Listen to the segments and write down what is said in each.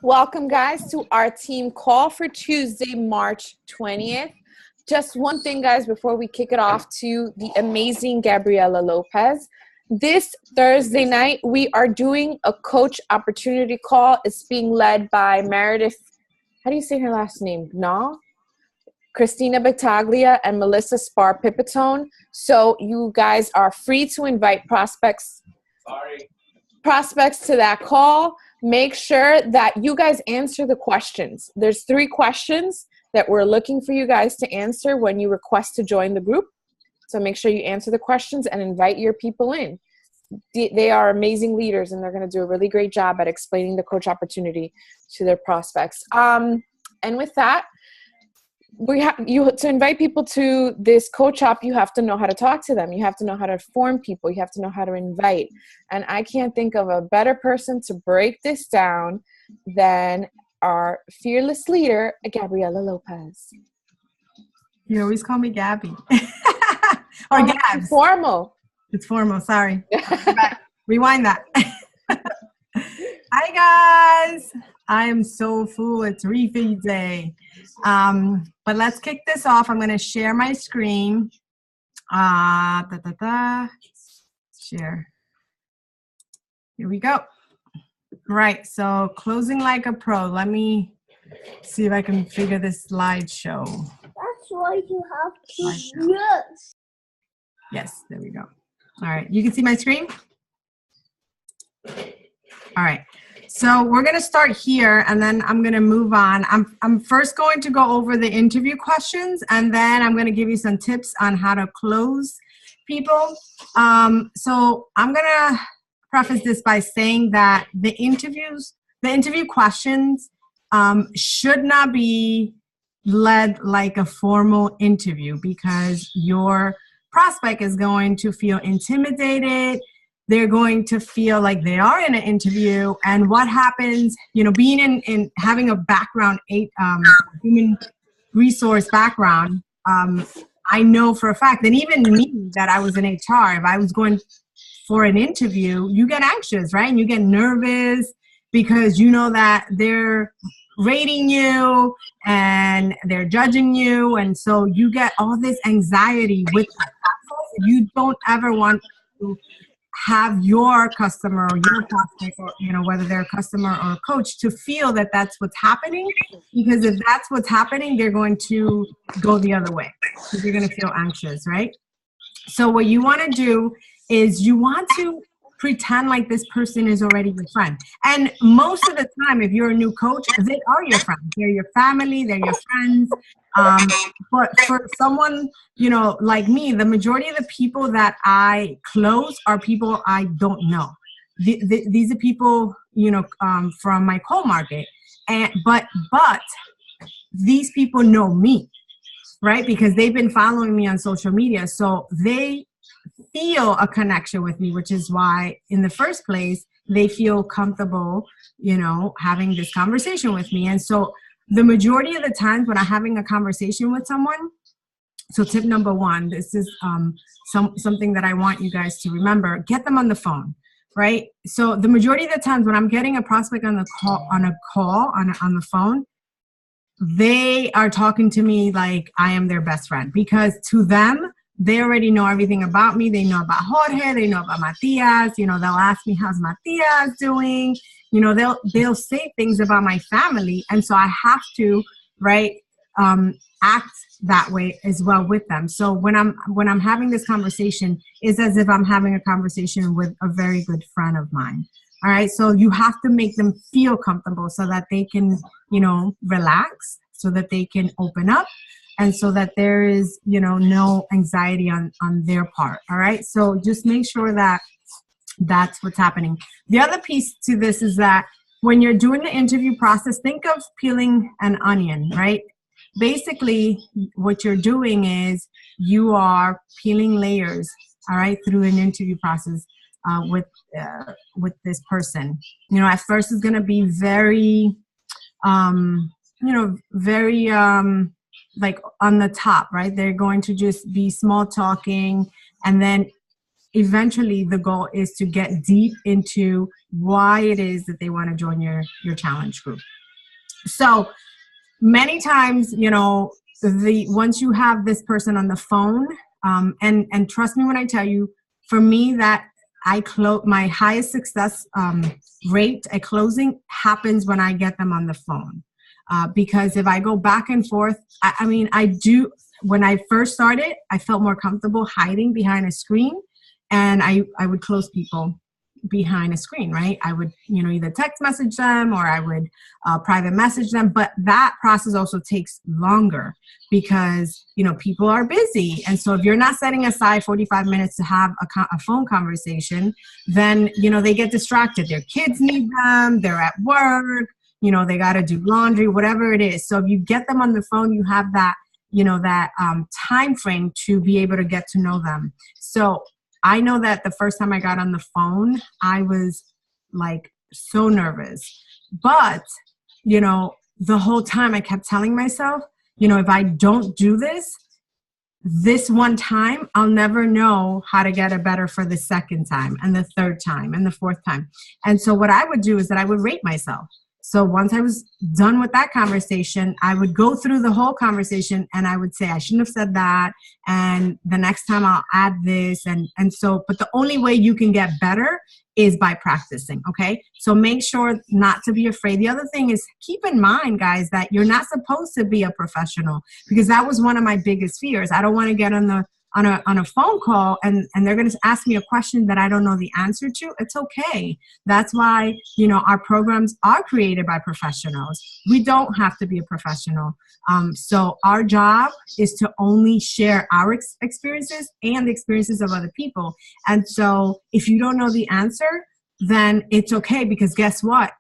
Welcome, guys, to our team call for Tuesday, March 20th. Just one thing, guys, before we kick it off to the amazing Gabriela Lopez. This Thursday night, we are doing a coach opportunity call. It's being led by Meredith. How do you say her last name? No? Christina Battaglia and Melissa Spar-Pipitone. So you guys are free to invite prospects to that call. Make sure that you guys answer the questions. There's 3 questions that we're looking for you guys to answer when you request to join the group. So make sure you answer the questions and invite your people in. They are amazing leaders, and they're going to do a really great job at explaining the coach opportunity to their prospects. And with that, to invite people to this coach up, you have to know how to talk to them. You have to know how to inform people. You have to know how to invite. And I can't think of a better person to break this down than our fearless leader, Gabriela Lopez. You always call me Gabby. Or Gabs. It's formal. It's formal, sorry. Rewind that. Hi, guys. I am so full. It's refeed day. But let's kick this off. I'm going to share my screen. Share. Here we go. Right. So closing like a pro. Let me see if I can figure this slideshow. That's why you have to use. Yes, there we go. All right. You can see my screen? All right. So we're going to start here, and then I'm going to move on. I'm first going to go over the interview questions, and then I'm going to give you some tips on how to close people. So I'm going to preface this by saying that the interview questions should not be led like a formal interview, because your prospect is going to feel intimidated. They're going to feel like they are in an interview. And what happens, being in having a background, human resource background, I know for a fact that even me, that I was in HR, if I was going for an interview, you get anxious, right? And you get nervous because you know that they're rating you and they're judging you. And so you get all this anxiety with that process. You don't ever want to have your customer or your prospect, or whether they're a customer or a coach, to feel that that's what's happening, because if that's what's happening, they're going to go the other way, because you're going to feel anxious, right? So what you want to do is you want to pretend like this person is already your friend. And most of the time, if you're a new coach, they are your friends. They're your family, they're your friends. But for someone, like me, the majority of the people that I close are people I don't know. These are people, from my cold market. But these people know me, right? Because they've been following me on social media. So they feel a connection with me, which is why in the first place, they feel comfortable, having this conversation with me. And so the majority of the times when I'm having a conversation with someone, so tip number 1, this is something that I want you guys to remember, get them on the phone, right? So the majority of the times when I'm getting a prospect on the phone, they are talking to me like I am their best friend, because to them, they already know everything about me. They know about Jorge. They know about Matias. They'll ask me, how's Matias doing? They'll say things about my family. And so I have to, act that way as well with them. So when I'm having this conversation, it's as if I'm having a conversation with a very good friend of mine. All right. So you have to make them feel comfortable so that they can, relax, so that they can open up, and so that there is, no anxiety on their part. All right. So just make sure that that's what's happening. The other piece to this is that when you're doing the interview process, think of peeling an onion, right? Basically, what you're doing is you are peeling layers, all right, through an interview process with this person. At first it's going to be very, very like on the top, right? They're going to just be small talking, and then eventually the goal is to get deep into why it is that they want to join your challenge group. So many times, you know, once you have this person on the phone, and trust me when I tell you, for me, that my highest success rate at closing happens when I get them on the phone. Because if I go back and forth, I mean, I do. When I first started, I felt more comfortable hiding behind a screen, and I would close people behind a screen, right? I would, you know, either text message them or I would private message them. But that process also takes longer because, you know, people are busy. And so if you're not setting aside 45 minutes to have a phone conversation, then, you know, they get distracted. Their kids need them. They're at work. You know, they got to do laundry, whatever it is. So if you get them on the phone, you have that, you know, that time frame to be able to get to know them. So I know that the first time I got on the phone, I was like so nervous. But, you know, the whole time I kept telling myself, you know, if I don't do this one time, I'll never know how to get it better for the second time and the third time and the fourth time. And so what I would do is that I would rate myself. So once I was done with that conversation, I would go through the whole conversation and I would say, I shouldn't have said that. And the next time I'll add this. And so, but the only way you can get better is by practicing. Okay. So make sure not to be afraid. The other thing is keep in mind, guys, that you're not supposed to be a professional, because that was one of my biggest fears. I don't want to get on a phone call and they're going to ask me a question that I don't know the answer to. It's okay. That's why, you know, our programs are created by professionals. We don't have to be a professional. So our job is to only share our experiences and the experiences of other people. And so if you don't know the answer, then it's okay, because guess what?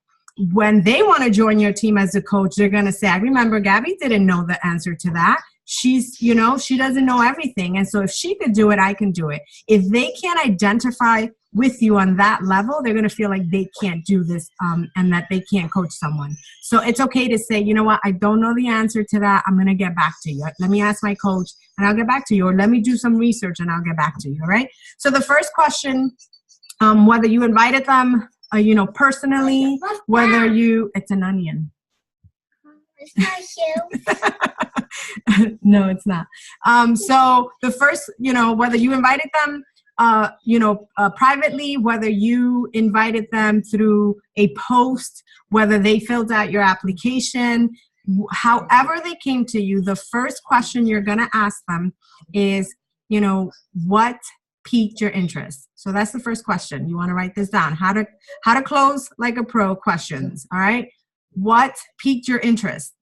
When they want to join your team as a coach, they're going to say, I remember Gabby didn't know the answer to that. She's, you know, she doesn't know everything. And so if she could do it, I can do it. If they can't identify with you on that level, they're going to feel like they can't do this and that they can't coach someone. So it's okay to say, you know what, I don't know the answer to that. I'm going to get back to you. Let me ask my coach and I'll get back to you. Or let me do some research and I'll get back to you. All right. So the first question, whether you invited them, you know, personally, whether you, it's an onion. It's not you. No, it's not. So the first, you know, whether you invited them, privately, whether you invited them through a post, whether they filled out your application, however they came to you, the first question you're going to ask them is, you know, what piqued your interest? So that's the first question. You want to write this down. How to close like a pro questions. All right. What piqued your interest?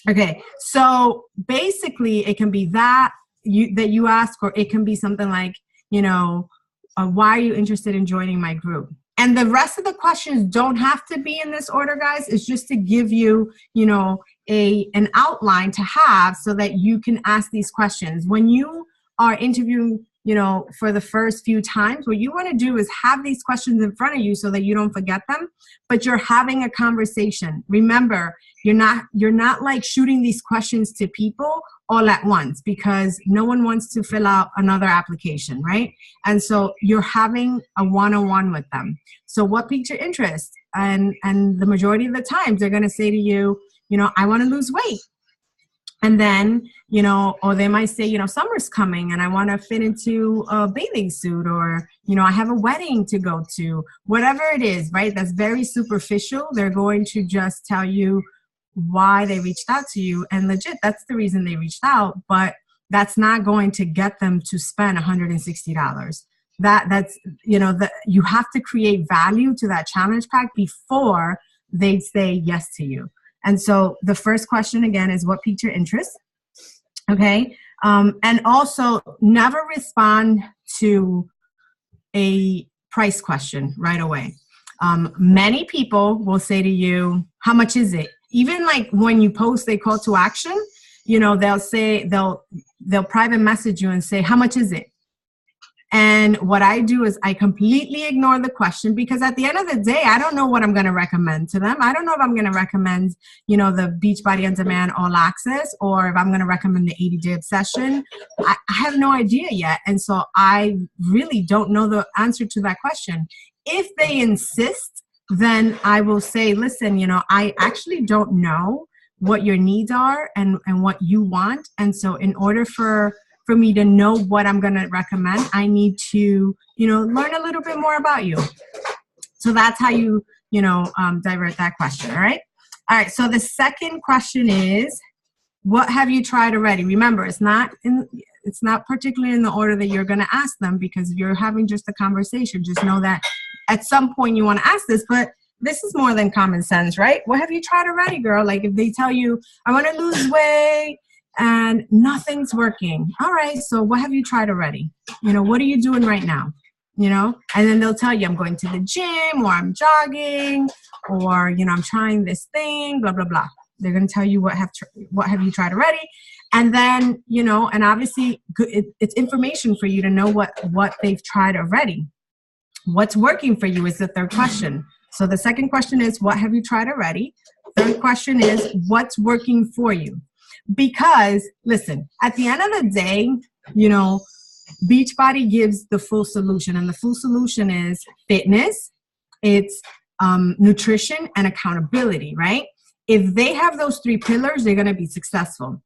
Okay. So basically it can be that you ask, or it can be something like, you know, why are you interested in joining my group? And the rest of the questions don't have to be in this order, guys. It's just to give you, you know, an outline to have so that you can ask these questions. When you are interviewing, you know, for the first few times, what you want to do is have these questions in front of you so that you don't forget them, but you're having a conversation. Remember, you're not like shooting these questions to people all at once, because no one wants to fill out another application, right? And so you're having a one-on-one with them. So what piqued your interest? And the majority of the times they're going to say to you, you know, I want to lose weight. And then, you know, or they might say, you know, summer's coming and I want to fit into a bathing suit, or, you know, I have a wedding to go to, whatever it is, right? That's very superficial. They're going to just tell you why they reached out to you. And legit, that's the reason they reached out, but that's not going to get them to spend $160. That's, you know, you have to create value to that challenge pack before they say yes to you. And so the first question, again, is what piqued your interest? Okay. And also never respond to a price question right away. Many people will say to you, how much is it? Even like when you post a call to action, you know, they'll say, they'll private message you and say, how much is it? And what I do is I completely ignore the question, because at the end of the day, I don't know what I'm going to recommend to them. I don't know if I'm going to recommend, the Beachbody On Demand All Access, or if I'm going to recommend the 80-Day Obsession. I have no idea yet. And so I really don't know the answer to that question. If they insist, then I will say, listen, I actually don't know what your needs are and what you want. And so in order for me to know what I'm going to recommend, I need to, learn a little bit more about you. So that's how you, divert that question. All right. All right. So the second question is, what have you tried already? Remember, it's not particularly in the order that you're going to ask them, because if you're having just a conversation, just know that at some point you want to ask this, but this is more than common sense, right? What have you tried already, girl? Like if they tell you, I want to lose weight and nothing's working. All right, so what have you tried already? What are you doing right now? And then they'll tell you, I'm going to the gym, or I'm jogging, or, I'm trying this thing, blah, blah, blah. They're going to tell you what have you tried already. And then, and obviously it's information for you to know what they've tried already. What's working for you is the third question. So the second question is, what have you tried already? Third question is, what's working for you? Because, listen, at the end of the day, Beachbody gives the full solution. And the full solution is fitness, it's nutrition, and accountability, right? If they have those three pillars, they're going to be successful.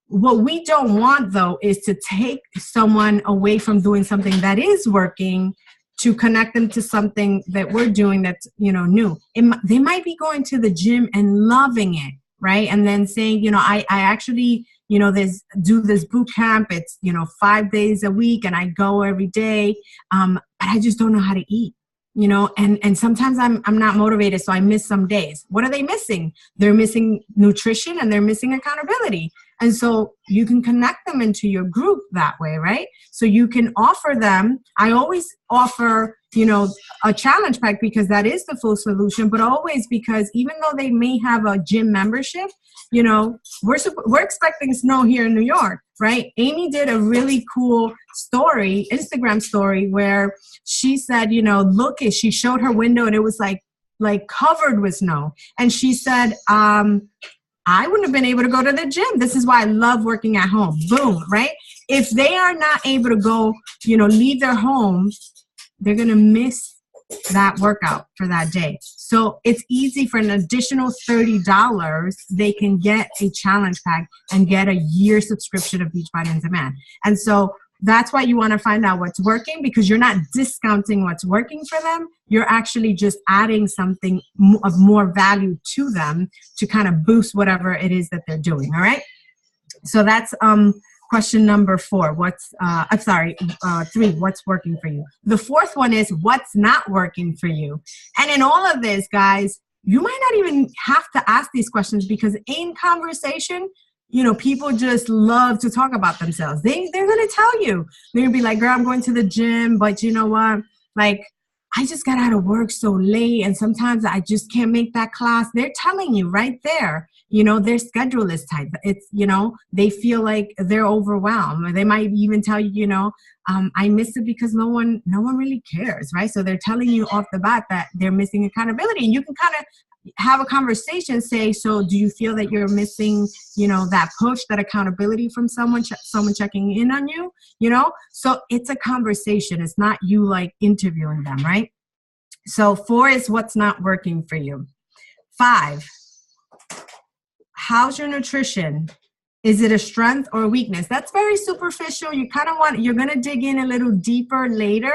What we don't want, though, is to take someone away from doing something that is working to connect them to something that we're doing that's, new. They might be going to the gym and loving it, right? And then saying, I actually, do this boot camp. It's, 5 days a week and I go every day. But I just don't know how to eat, and sometimes I'm not motivated, so I miss some days. What are they missing? They're missing nutrition and they're missing accountability. And so you can connect them into your group that way, right? So you can offer them, I always offer, a challenge pack, because that is the full solution, but always, because even though they may have a gym membership, we're expecting snow here in New York, right? Amy did a really cool Instagram story, where she said, she showed her window and it was like covered with snow. And she said, I wouldn't have been able to go to the gym. This is why I love working at home. Boom, right? If they are not able to go, leave their home, they're going to miss that workout for that day. So it's easy. For an additional $30, they can get a challenge pack and get a year subscription of Beachbody On Demand. And so that's why you want to find out what's working, because you're not discounting what's working for them. You're actually just adding something of more value to them to kind of boost whatever it is that they're doing. All right. So that's question number 4. 3, what's working for you? The fourth one is, what's not working for you? And in all of this, guys, you might not even have to ask these questions, because in conversation, people just love to talk about themselves. They're going to tell you. They're going to be like, girl, I'm going to the gym, but you know what? Like, I just got out of work so late, and sometimes I just can't make that class. They're telling you right there, their schedule is tight. It's, they feel like they're overwhelmed. They might even tell you, I missed it because no one really cares, right? So they're telling you off the bat that they're missing accountability. And you can kind of have a conversation, say, so do you feel that you're missing, that push, that accountability from someone checking in on you, So it's a conversation. It's not you like interviewing them, right? So 4 is what's not working for you. 5, how's your nutrition? Is it a strength or a weakness? That's very superficial. You're going to dig in a little deeper later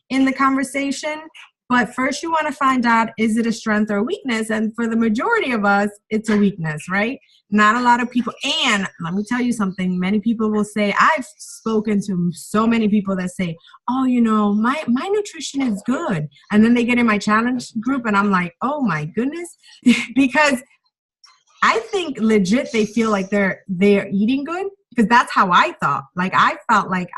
in the conversation. But first you want to find out, is it a strength or a weakness? And for the majority of us, it's a weakness, right? Not a lot of people. And let me tell you something. Many people will say, I've spoken to so many people that say, oh, my nutrition is good. And then they get in my challenge group and I'm like, oh my goodness. Because I think legit they feel like they're eating good, because that's how I thought. Like I felt like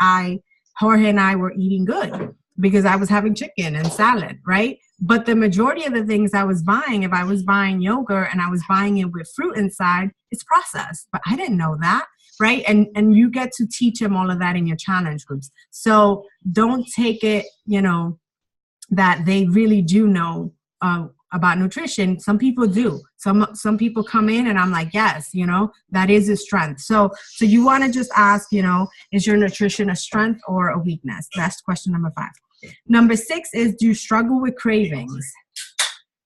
Jorge and I were eating good, because I was having chicken and salad, right? But the majority of the things I was buying, if I was buying yogurt and I was buying it with fruit inside, it's processed. But I didn't know that. right? And you get to teach them all of that in your challenge groups. So don't take it, that they really do know about nutrition. Some people do. Some people come in and I'm like, yes, that is a strength. So you want to just ask, is your nutrition a strength or a weakness? That's question number 5. Number 6 is, do you struggle with cravings?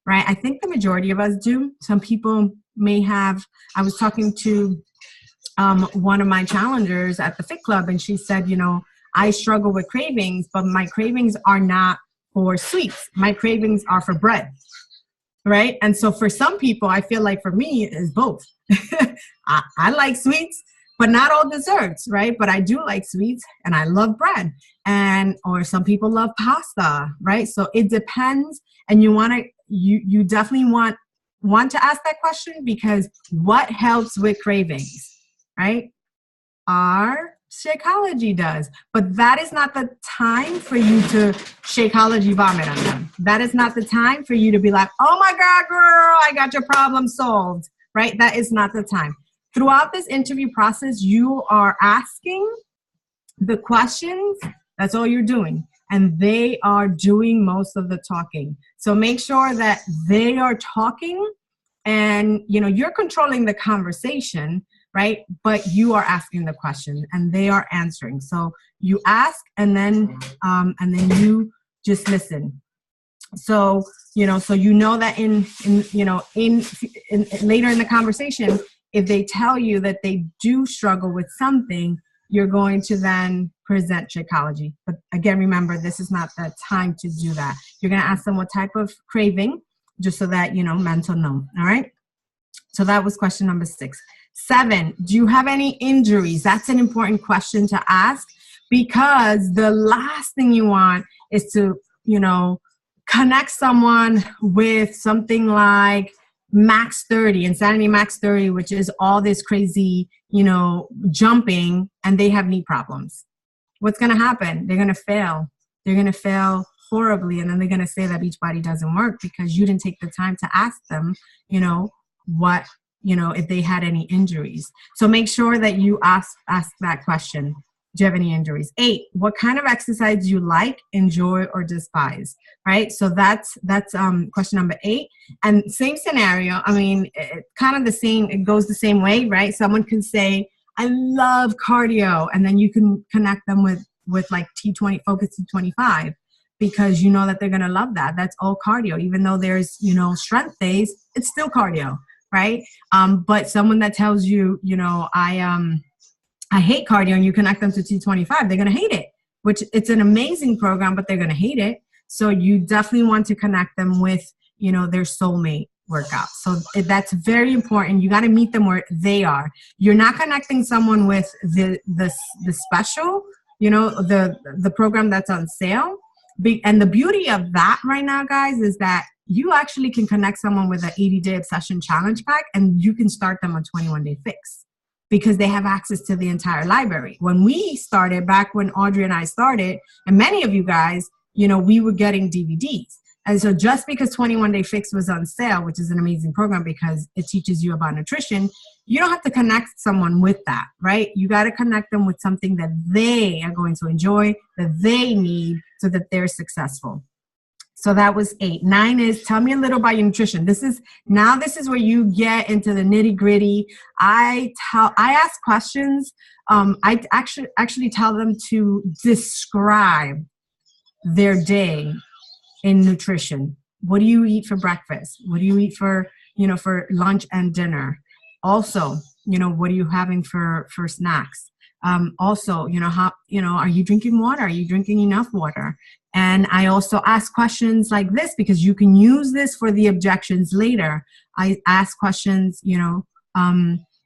Right? I think the majority of us do. Some people may have. I was talking to one of my challengers at the Fit Club, and she said, I struggle with cravings, but my cravings are not for sweets. My cravings are for bread, right? And so for some people, I feel like for me, it's both. I like sweets, but not all desserts, right? But I do like sweets, and I love bread. Or some people love pasta, right? So it depends, and you definitely want to ask that question, because what helps with cravings, right? Our Shakeology does. But that is not the time for you to Shakeology vomit on them. That is not the time for you to be like, oh my God, girl, I got your problem solved, right? That is not the time. Throughout this interview process, you are asking the questions. That's all you're doing. And they are doing most of the talking. So make sure that they are talking and, you're controlling the conversation, right? But you are asking the question and they are answering. So you ask and then you just listen. So, that in later in the conversation, if they tell you that they do struggle with something, you're going to then present Shakeology. But again, remember, this is not the time to do that. You're going to ask them what type of craving, just so that, mental know. All right. So that was question number 6. 7, do you have any injuries? That's an important question to ask, because the last thing you want is to, connect someone with something like Max 30, Insanity Max 30, which is all this crazy, jumping, and they have knee problems. What's going to happen? They're going to fail. They're going to fail horribly. And then they're going to say that Beachbody doesn't work because you didn't take the time to ask them, what, if they had any injuries. So make sure that you ask that question. Do you have any injuries? 8, what kind of exercise do you like, enjoy, or despise? Right? So that's question number 8. And same scenario. I mean, kind of the same. It goes the same way, right? Someone can say, I love cardio. And then you can connect them with like T20, Focus T25, because you know that they're going to love that. That's all cardio. Even though there's, strength days, it's still cardio, right? But someone that tells you, I hate cardio, and you connect them to T25, they're going to hate it, which it's an amazing program, but they're going to hate it. So you definitely want to connect them with, their soulmate workout. So that's very important. You got to meet them where they are. You're not connecting someone with the special, the program that's on sale. And the beauty of that right now, guys, is that you actually can connect someone with an 80-day obsession challenge pack, and you can start them on 21-day fix, because they have access to the entire library. When we started, back when Audrey and I started, and many of you guys, we were getting DVDs. And so just because 21 Day Fix was on sale, which is an amazing program because it teaches you about nutrition, you don't have to connect someone with that, right? You got to connect them with something that they are going to enjoy, that they need, so that they're successful. So that was 8. 9 is, tell me a little about your nutrition. This is where you get into the nitty gritty. I ask questions. I actually tell them to describe their day in nutrition. What do you eat for breakfast? What do you eat for lunch and dinner? Also, what are you having for snacks? Also, are you drinking water? Are you drinking enough water? And I also ask questions like this, because you can use this for the objections later. I ask questions,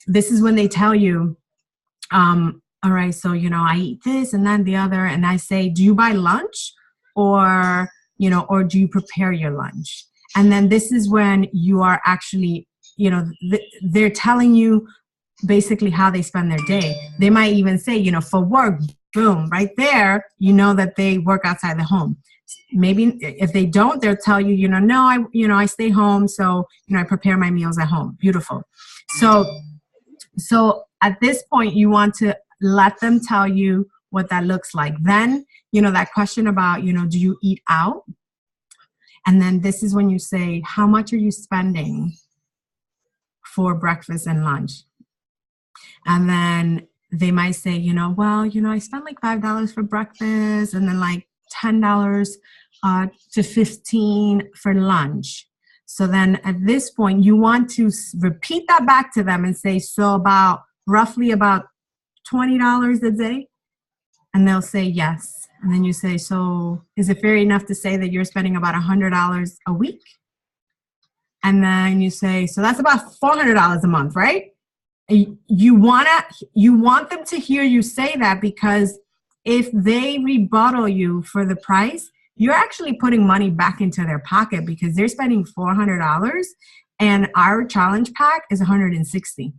this is when they tell you, all right, so, I eat this and then the other. And I say, do you buy lunch or do you prepare your lunch? And then this is when you are actually, they're telling you basically how they spend their day. They might even say, for work, boom, right there, that they work outside the home. Maybe if they don't, they'll tell you, no, I stay home. So, I prepare my meals at home. Beautiful. So at this point, you want to let them tell you what that looks like. Then, that question about, do you eat out? And then this is when you say, how much are you spending for breakfast and lunch? And then they might say, I spend like $5 for breakfast and then like $10 to $15 for lunch. So then at this point, you want to repeat that back to them and say, so roughly about $20 a day. And they'll say yes. And then you say, so is it fair enough to say that you're spending about $100 a week? And then you say, so that's about $400 a month, right? You want them to hear you say that, because if they rebuttal you for the price, you're actually putting money back into their pocket, because they're spending $400 and our challenge pack is $160,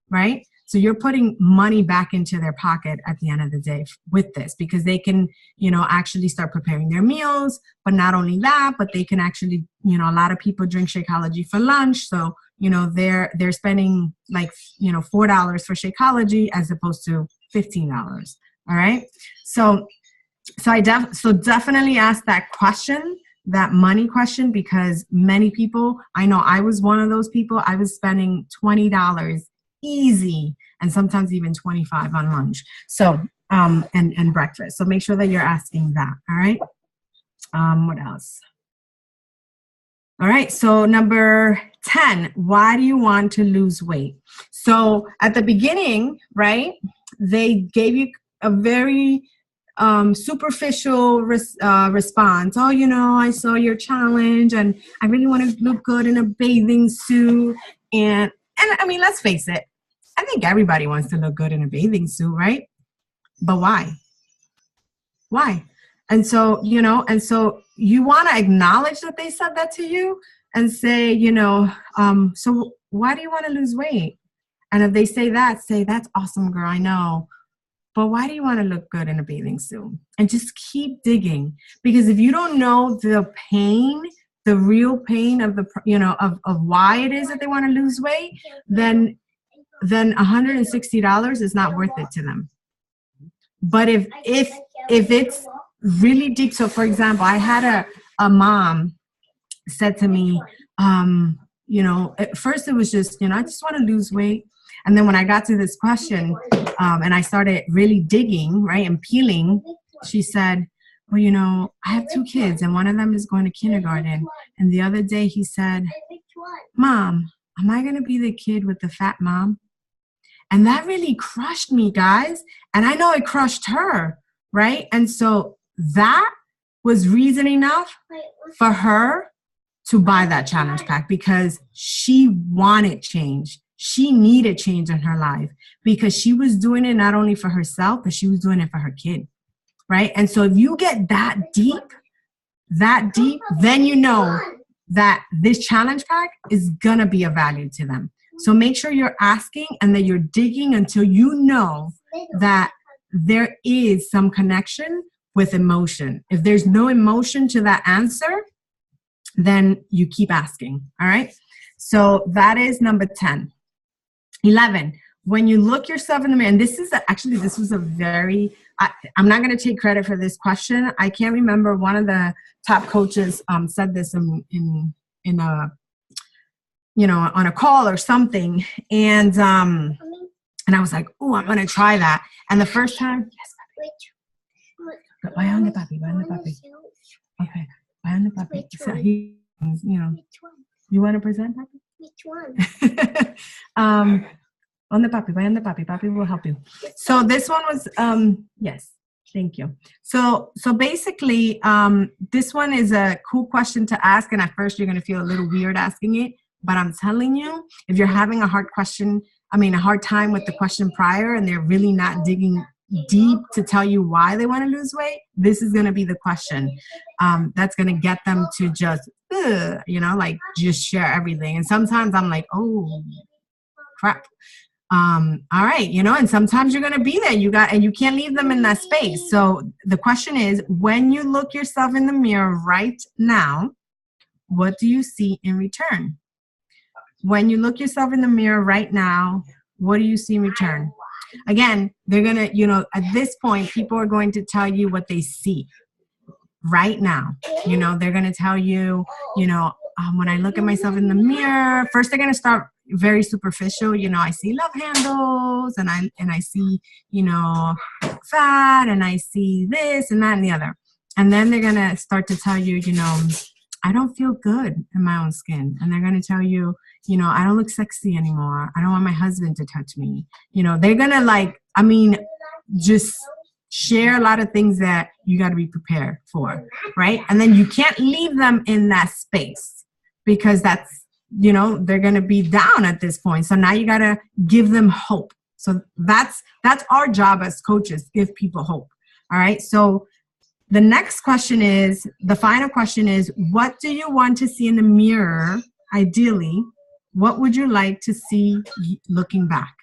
right? So you're putting money back into their pocket at the end of the day with this, because they can, actually start preparing their meals. But not only that, but they can actually, a lot of people drink Shakeology for lunch. So, they're spending like, $4 for Shakeology as opposed to $15. All right. So definitely ask that question, that money question, because many people, I know I was one of those people, I was spending $20 easy, and sometimes even $25 on lunch. So, and breakfast. So make sure that you're asking that. All right. What else? All right. So number 10, why do you want to lose weight? So at the beginning, right, they gave you a very superficial response. Oh, I saw your challenge and I really want to look good in a bathing suit. And I mean, let's face it, I think everybody wants to look good in a bathing suit, right? But why? Why? And so, you want to acknowledge that they said that to you and say, so why do you want to lose weight? And if they say that, say, that's awesome, girl, I know. But why do you want to look good in a bathing suit? And just keep digging. Because if you don't know the pain, the real pain of of why it is that they want to lose weight, then $160 is not worth it to them. But if it's really deep, so for example, I had a mom said to me, at first it was just, I just want to lose weight. And then when I got to this question, and I started really digging, right, and peeling, she said, well, I have 2 kids and one of them is going to kindergarten. And the other day he said, Mom, am I going to be the kid with the fat mom? And that really crushed me, guys. And I know it crushed her, right? And so that was reason enough for her to buy that challenge pack, because she wanted change. She needed change in her life, because she was doing it not only for herself, but she was doing it for her kid, right? And so if you get that deep, then you know that this challenge pack is going to be of value to them. So make sure you're asking and that you're digging until you know that there is some connection with emotion. If there's no emotion to that answer, then you keep asking. All right. So that is number 10. 11, when you look yourself in the mirror, and this was a very, I'm not going to take credit for this question. I can't remember, one of the top coaches said this in a, on a call or something. And I was like, oh, I'm going to try that. And the first time, yes, vaya donde papi. Okay, vaya donde papi. So he, you want to present, papi? Which one? On the papi, vaya on the papi. Papi will help you. So this one was, yes, thank you. So basically, this one is a cool question to ask. And at first you're going to feel a little weird asking it. But I'm telling you, if you're having a hard time with the question prior and they're really not digging deep to tell you why they want to lose weight, this is going to be the question that's going to get them to just, just share everything. And sometimes I'm like, oh, crap. All right, and sometimes you're going to be there. And you can't leave them in that space. So the question is, when you look yourself in the mirror right now, what do you see in return? When you look yourself in the mirror right now, What do you see in return? Again, they're going to, at this point, people are going to tell you what they see right now. They're going to tell you, when I look at myself in the mirror, first they're going to start very superficial. I see love handles and I see, fat, and I see this and that and the other. And then they're going to start to tell you, I don't feel good in my own skin. And they're going to tell you, I don't look sexy anymore. I don't want my husband to touch me. They're going to just share a lot of things that you got to be prepared for, right? And then you can't leave them in that space because that's, they're going to be down at this point. So now you got to give them hope. So that's our job as coaches, give people hope. All right. So the next question is, the final question is, what do you want to see in the mirror? Ideally, what would you like to see looking back?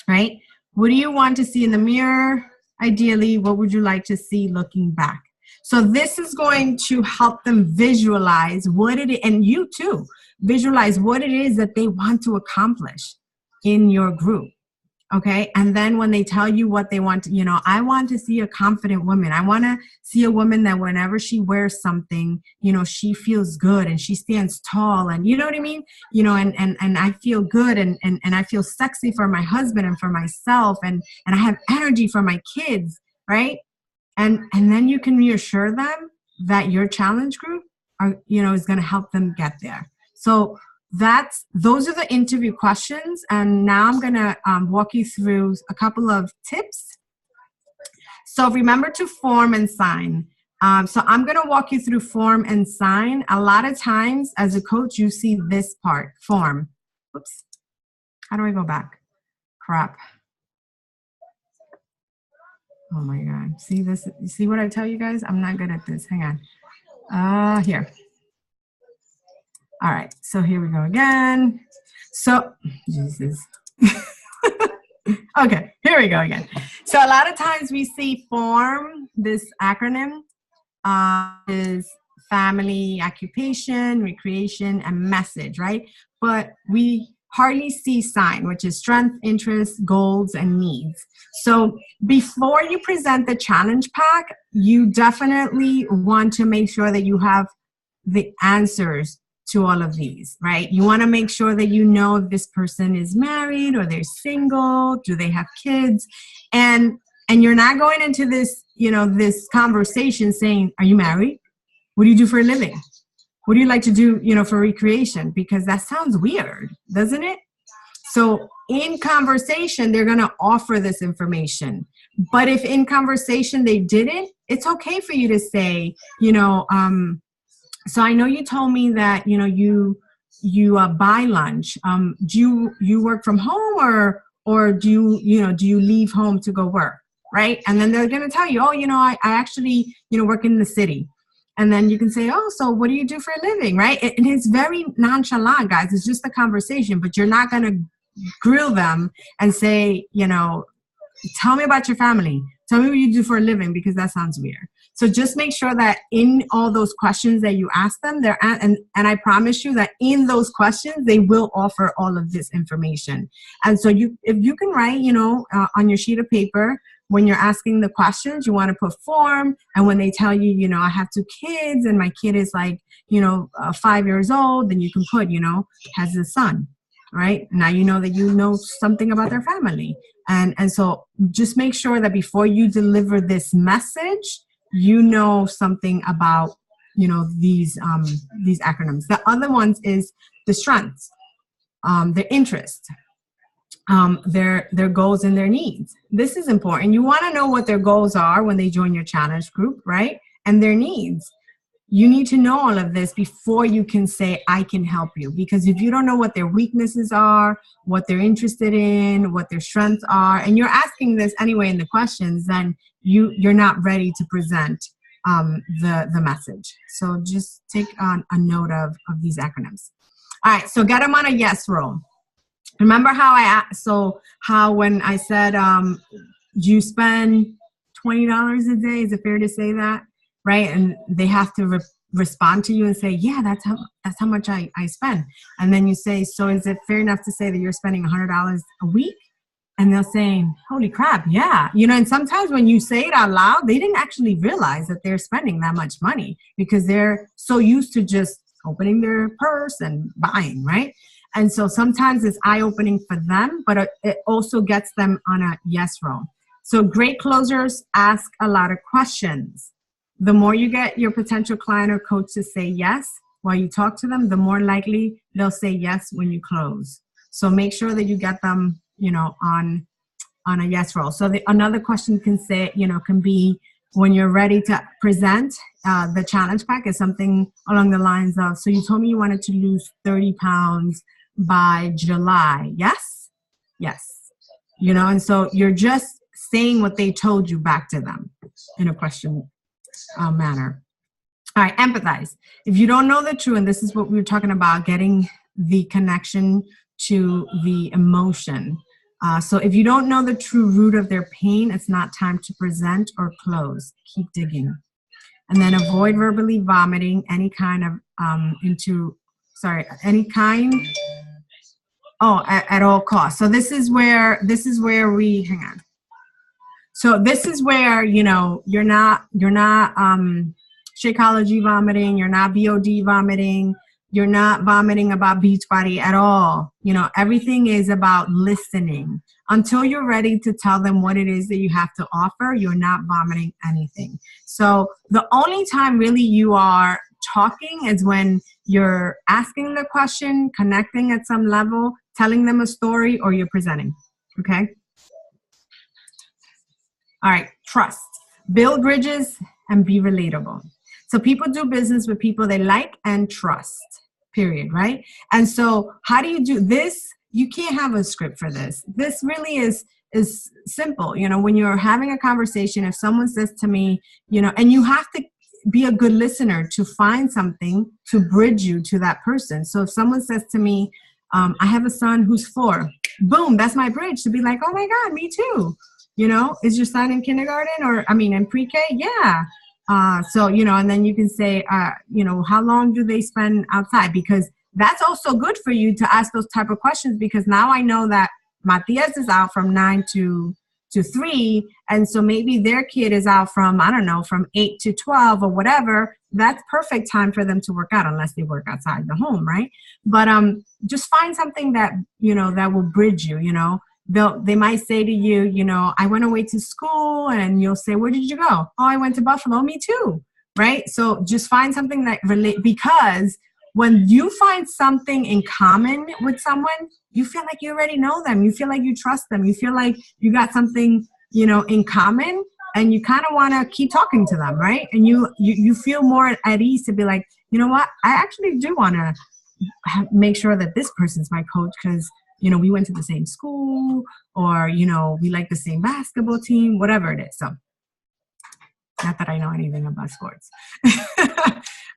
Right? What do you want to see in the mirror? Ideally, what would you like to see looking back? So this is going to help them visualize what it is, and you too, visualize what it is that they want to accomplish in your group. Okay. And then when they tell you what they want to, I want to see a confident woman. I want to see a woman that whenever she wears something, she feels good and she stands tall, and you know what I mean? And I feel good and I feel sexy for my husband and for myself, and I have energy for my kids. Right. And then you can reassure them that your challenge group is going to help them get there. So those are the interview questions. And now I'm going to walk you through a couple of tips. So remember to form and sign. So I'm going to walk you through form and sign. A lot of times as a coach, you see this part, form. Oops. How do I go back? Crap. Oh my God. See this? You see what I tell you guys? I'm not good at this. Hang on. Here. All right, so here we go again. So, Jesus. Okay, here we go again. So a lot of times we see form, this acronym is family, occupation, recreation, and message, right? But we hardly see sign, which is strength, interests, goals, and needs. So before you present the challenge pack, you definitely want to make sure that you have the answers to all of these, right? You want to make sure that if this person is married or they're single, do they have kids? And you're not going into this, this conversation saying, are you married? What do you do for a living? What do you like to do, for recreation? Because that sounds weird, doesn't it? So in conversation, they're going to offer this information. But if in conversation they didn't, it's okay for you to say, so I know you told me that, you buy lunch. Do you work from home or do you leave home to go work? Right. And then they're going to tell you, I actually, work in the city. And then you can say, so what do you do for a living? Right. And it's very nonchalant, guys. It's just a conversation, but you're not going to grill them and say, tell me about your family. Tell me what you do for a living, because that sounds weird. So just make sure that in all those questions that you ask them, and I promise you that in those questions, they will offer all of this information. And so if you can write, on your sheet of paper, when you're asking the questions, you want to put form. And when they tell you, I have 2 kids and my kid is 5 years old, then you can put, has a son. Right? Now you know that you know something about their family. And so just make sure that before you deliver this message, you know something about, these acronyms. The other ones is the strengths, their interests, their goals and their needs. This is important. You want to know what their goals are when they join your challenge group, right? And their needs. You need to know all of this before you can say, I can help you. Because if you don't know what their weaknesses are, what they're interested in, what their strengths are, and you're asking this anyway in the questions, then you're not ready to present the message. So just take a note of these acronyms. All right, so get them on a yes roll. Remember how when I said you spend $20 a day, is it fair to say that? Right? And they have to respond to you and say, yeah, that's how much I spend. And then you say, so is it fair enough to say that you're spending $100 a week? And they'll say, holy crap, yeah. And sometimes when you say it out loud, they didn't actually realize that they're spending that much money because they're so used to just opening their purse and buying, right? And so sometimes it's eye-opening for them, but it also gets them on a yes roll. So great closers ask a lot of questions. The more you get your potential client or coach to say yes while you talk to them, the more likely they'll say yes when you close. So make sure that you get them, on a yes roll. So another question can be when you're ready to present the challenge pack is something along the lines of, so you told me you wanted to lose 30 pounds by July. Yes? Yes. And so you're just saying what they told you back to them in a question manner. All right, empathize. If you don't know the truth, and this is what we were talking about, getting the connection to the emotion. So if you don't know the true root of their pain, it's not time to present or close. Keep digging. And then avoid verbally vomiting any kind of at all costs. So this is where we, hang on. So this is where, you're not Shakeology vomiting, you're not BOD vomiting, you're not vomiting about Beachbody at all. Everything is about listening. Until you're ready to tell them what it is that you have to offer, you're not vomiting anything. So the only time really you are talking is when you're asking the question, connecting at some level, telling them a story, or you're presenting. Okay? All right, trust. Build bridges and be relatable. So people do business with people they like and trust, period, right? And so how do you do this? You can't have a script for this. This really is simple. When you're having a conversation, if someone says to me, and you have to be a good listener to find something to bridge you to that person. So if someone says to me, I have a son who's 4, boom, that's my bridge to be like, oh my God, me too. Is your son in kindergarten in pre-K? Yeah. So, and then you can say, how long do they spend outside? Because that's also good for you to ask those type of questions, because now I know that Matias is out from 9 to 3. And so maybe their kid is out from, from 8 to 12 or whatever. That's perfect time for them to work out, unless they work outside the home, right? But just find something that, that will bridge you, They might say to you, I went away to school, and you'll say, where did you go? Oh, I went to Buffalo. Me too. Right? So just find something that because when you find something in common with someone, you feel like you already know them. You feel like you trust them. You feel like you got something, in common, and you kind of want to keep talking to them, right? And you feel more at ease to be like, you know what? I actually do want to make sure that this person's my coach, because we went to the same school, or, we like the same basketball team, whatever it is. So not that I know anything about sports.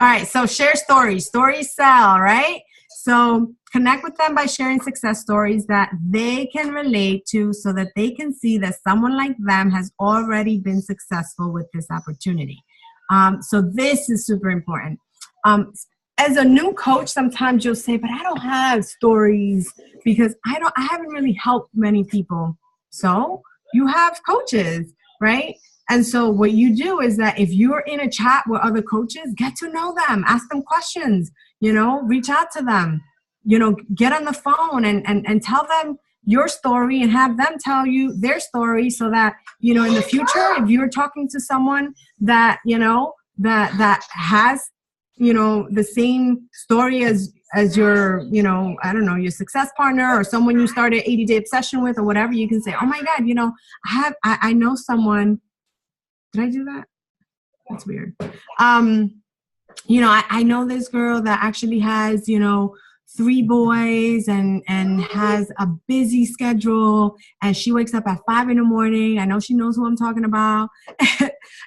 All right. So share stories. Stories sell, right? So connect with them by sharing success stories that they can relate to, so that they can see that someone like them has already been successful with this opportunity. So this is super important. As a new coach, sometimes you'll say, but I don't have stories because I haven't really helped many people. So you have coaches, right? And so what you do is that if you're in a chat with other coaches, get to know them, ask them questions, reach out to them, get on the phone and tell them your story, and have them tell you their story, so that, in the future, if you're talking to someone that, that has, the same story as your, your success partner, or someone you started 80-day obsession with, or whatever, you can say, oh my God, I know someone. Did I do that? That's weird. I know this girl that actually has, 3 boys and has a busy schedule, and she wakes up at 5 a.m. I know she knows who I'm talking about.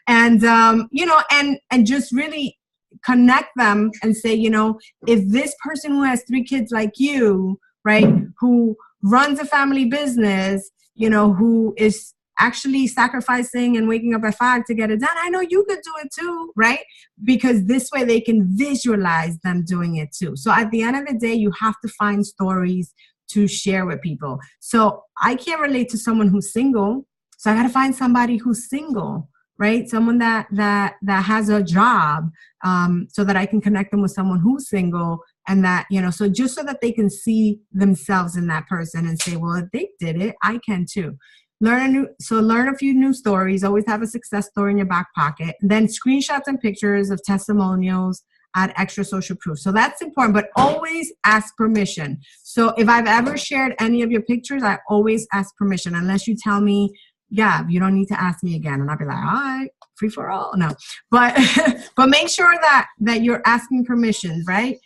And, and just really connect them and say, if this person who has 3 kids like you, right, who runs a family business, who is actually sacrificing and waking up at 5 to get it done. I know you could do it too, right? Because this way they can visualize them doing it too. So at the end of the day, you have to find stories to share with people. So I can't relate to someone who's single. So I got to find somebody who's single, right? Someone that has a job, so that I can connect them with someone who's single, and that, so just so that they can see themselves in that person and say, well, if they did it, I can too. Learn a few new stories. Always have a success story in your back pocket. Then screenshots and pictures of testimonials, add extra social proof. So that's important, but always ask permission. So if I've ever shared any of your pictures, I always ask permission, unless you tell me, Gab, you don't need to ask me again. And I'll be like, all right, free for all. No, but make sure that you're asking permissions, right?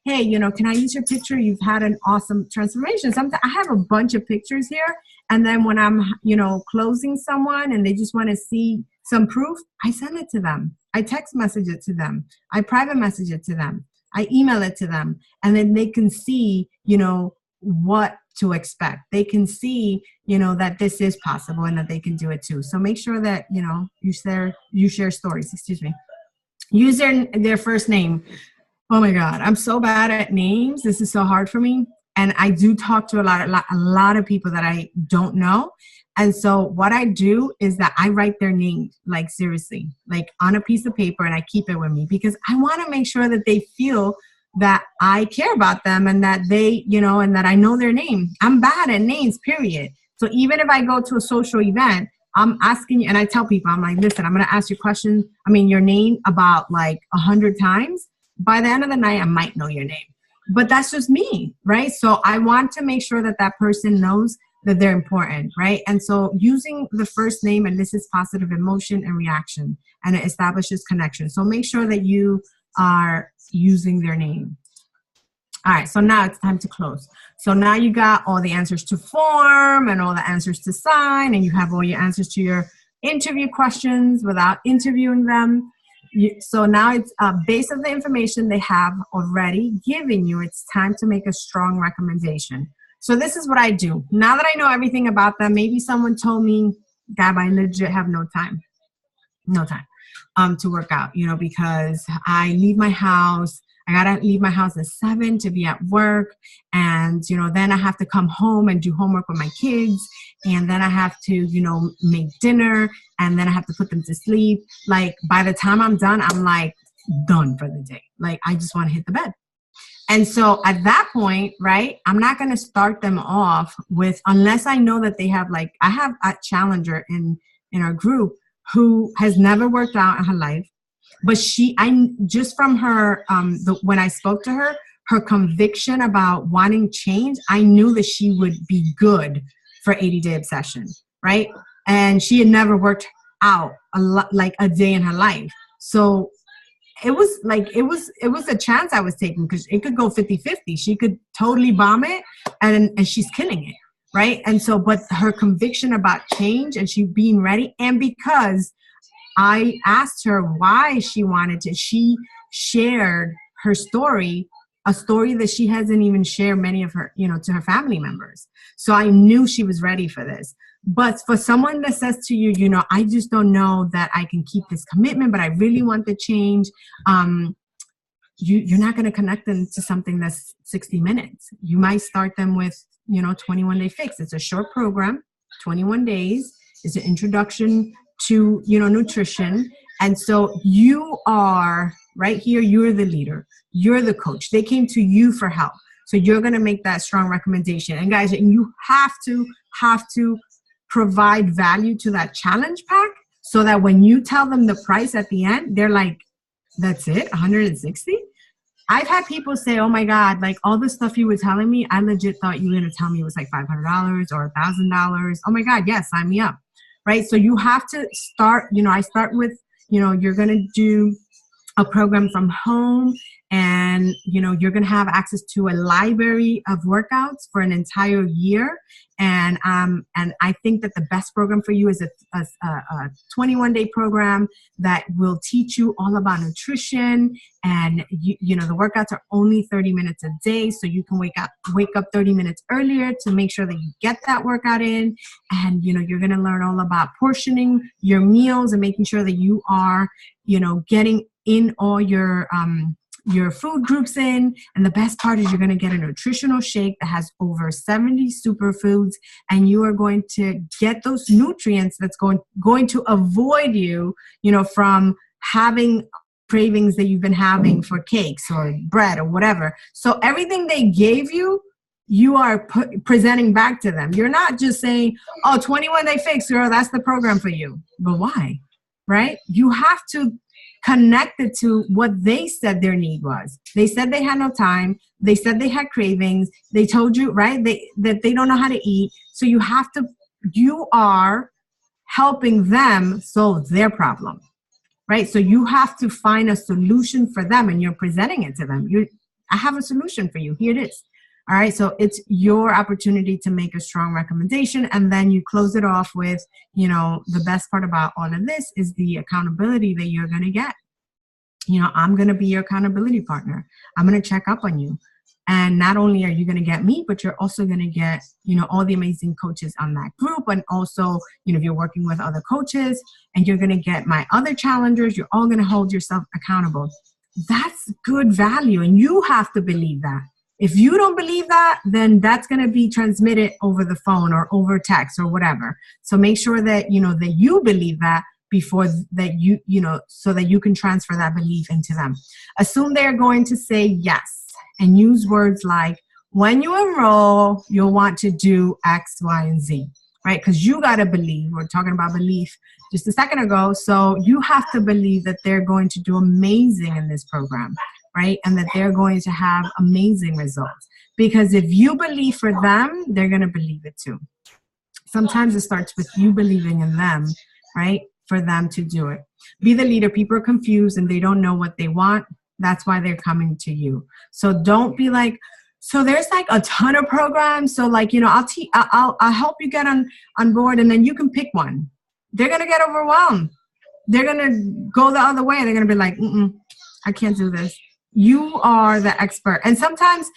Hey, can I use your picture? You've had an awesome transformation. Sometimes I have a bunch of pictures here. And then when I'm, closing someone and they just want to see some proof, I send it to them. I text message it to them. I private message it to them. I email it to them. And then they can see, what to expect. They can see, that this is possible and that they can do it too. So make sure that, you share stories, use their first name. Oh my God, I'm so bad at names. This is so hard for me. And I do talk to a lot of people that I don't know. And so what I do is that I write their name, like seriously, like on a piece of paper, and I keep it with me because I want to make sure that they feel that I care about them and that they, and that I know their name. I'm bad at names, period. So even if I go to a social event, I'm asking you, and I tell people, I'm like, listen, I'm going to ask you questions. Your name about like 100 times. By the end of the night, I might know your name. But that's just me, right? So I want to make sure that that person knows that they're important, right? And so using the first name elicits positive emotion and reaction, and it establishes connection. So make sure that you are using their name. All right, so now it's time to close. So now you got all the answers to form and all the answers to sign, and you have all your answers to your interview questions without interviewing them. So now it's based on the information they have already given you, it's time to make a strong recommendation. So this is what I do. Now that I know everything about them, maybe someone told me, Gab, I legit have no time to work out, because I leave my house. I gotta leave my house at 7 to be at work. And, then I have to come home and do homework with my kids. And then I have to, make dinner. And then I have to put them to sleep. Like by the time I'm done, I'm like done for the day. Like I just want to hit the bed. And so at that point, right, I'm not going to start them off with, unless I know that they have I have a challenger in our group who has never worked out in her life. But just from her, when I spoke to her, her conviction about wanting change, I knew that she would be good for 80-day obsession, right? And she had never worked out a day in her life. So it was a chance I was taking, because it could go 50-50. She could totally bomb it and she's killing it, right? And so, but her conviction about change and she being ready, and because I asked her why she wanted to, she shared her story, a story that she hasn't even shared many of her, to her family members. So I knew she was ready for this. But for someone that says to you, I just don't know that I can keep this commitment, but I really want the change. You're not going to connect them to something that's 60 minutes. You might start them with, 21-day fix. It's a short program, 21 days. It's an introduction to, nutrition. And so you are right here. You're the leader. You're the coach. They came to you for help. So you're going to make that strong recommendation. And guys, you have to provide value to that challenge pack, so that when you tell them the price at the end, they're like, that's it, 160? I've had people say, oh my God, like all the stuff you were telling me, I legit thought you were going to tell me it was like $500 or $1,000. Oh my God, yes, sign me up. Right? So you have to start, I start with, you're going to do a program from home, and you're going to have access to a library of workouts for an entire year. And I think that the best program for you is a 21-day program that will teach you all about nutrition. And the workouts are only 30 minutes a day, so you can wake up 30 minutes earlier to make sure that you get that workout in. And you're going to learn all about portioning your meals and making sure that you are getting in all your food groups in. And the best part is you're going to get a nutritional shake that has over 70 superfoods, and you are going to get those nutrients that's going to avoid you, from having cravings that you've been having for cakes or bread or whatever. So everything they gave you, you are presenting back to them. You're not just saying, oh, 21-day fix, girl, that's the program for you. But why? Right? You have to connect it to what they said their need was. They said they had no time. They said they had cravings. They told you, right, that they don't know how to eat. So you are helping them solve their problem, right? So you have to find a solution for them, and you're presenting it to them. I have a solution for you. Here it is. All right. So it's your opportunity to make a strong recommendation. And then you close it off with, the best part about all of this is the accountability that you're going to get. I'm going to be your accountability partner. I'm going to check up on you. And not only are you going to get me, but you're also going to get, all the amazing coaches on that group. And also, if you're working with other coaches, and you're going to get my other challengers, you're all going to hold yourself accountable. That's good value. And you have to believe that. If you don't believe that, then that's going to be transmitted over the phone or over text or whatever. So make sure that, that you believe that before that so that you can transfer that belief into them. Assume they're going to say yes, and use words like, when you enroll, you'll want to do X, Y, and Z, right? Because you got to believe. We're talking about belief just a second ago. So you have to believe that they're going to do amazing in this program, right? And that they're going to have amazing results. Because if you believe for them, they're going to believe it too. Sometimes it starts with you believing in them, right? For them to do it. Be the leader. People are confused and they don't know what they want. That's why they're coming to you. So don't be like, so there's like a ton of programs. So like, I'll help you get on board, and then you can pick one. They're going to get overwhelmed. They're going to go the other way. They're going to be like, I can't do this. You are the expert. And sometimes,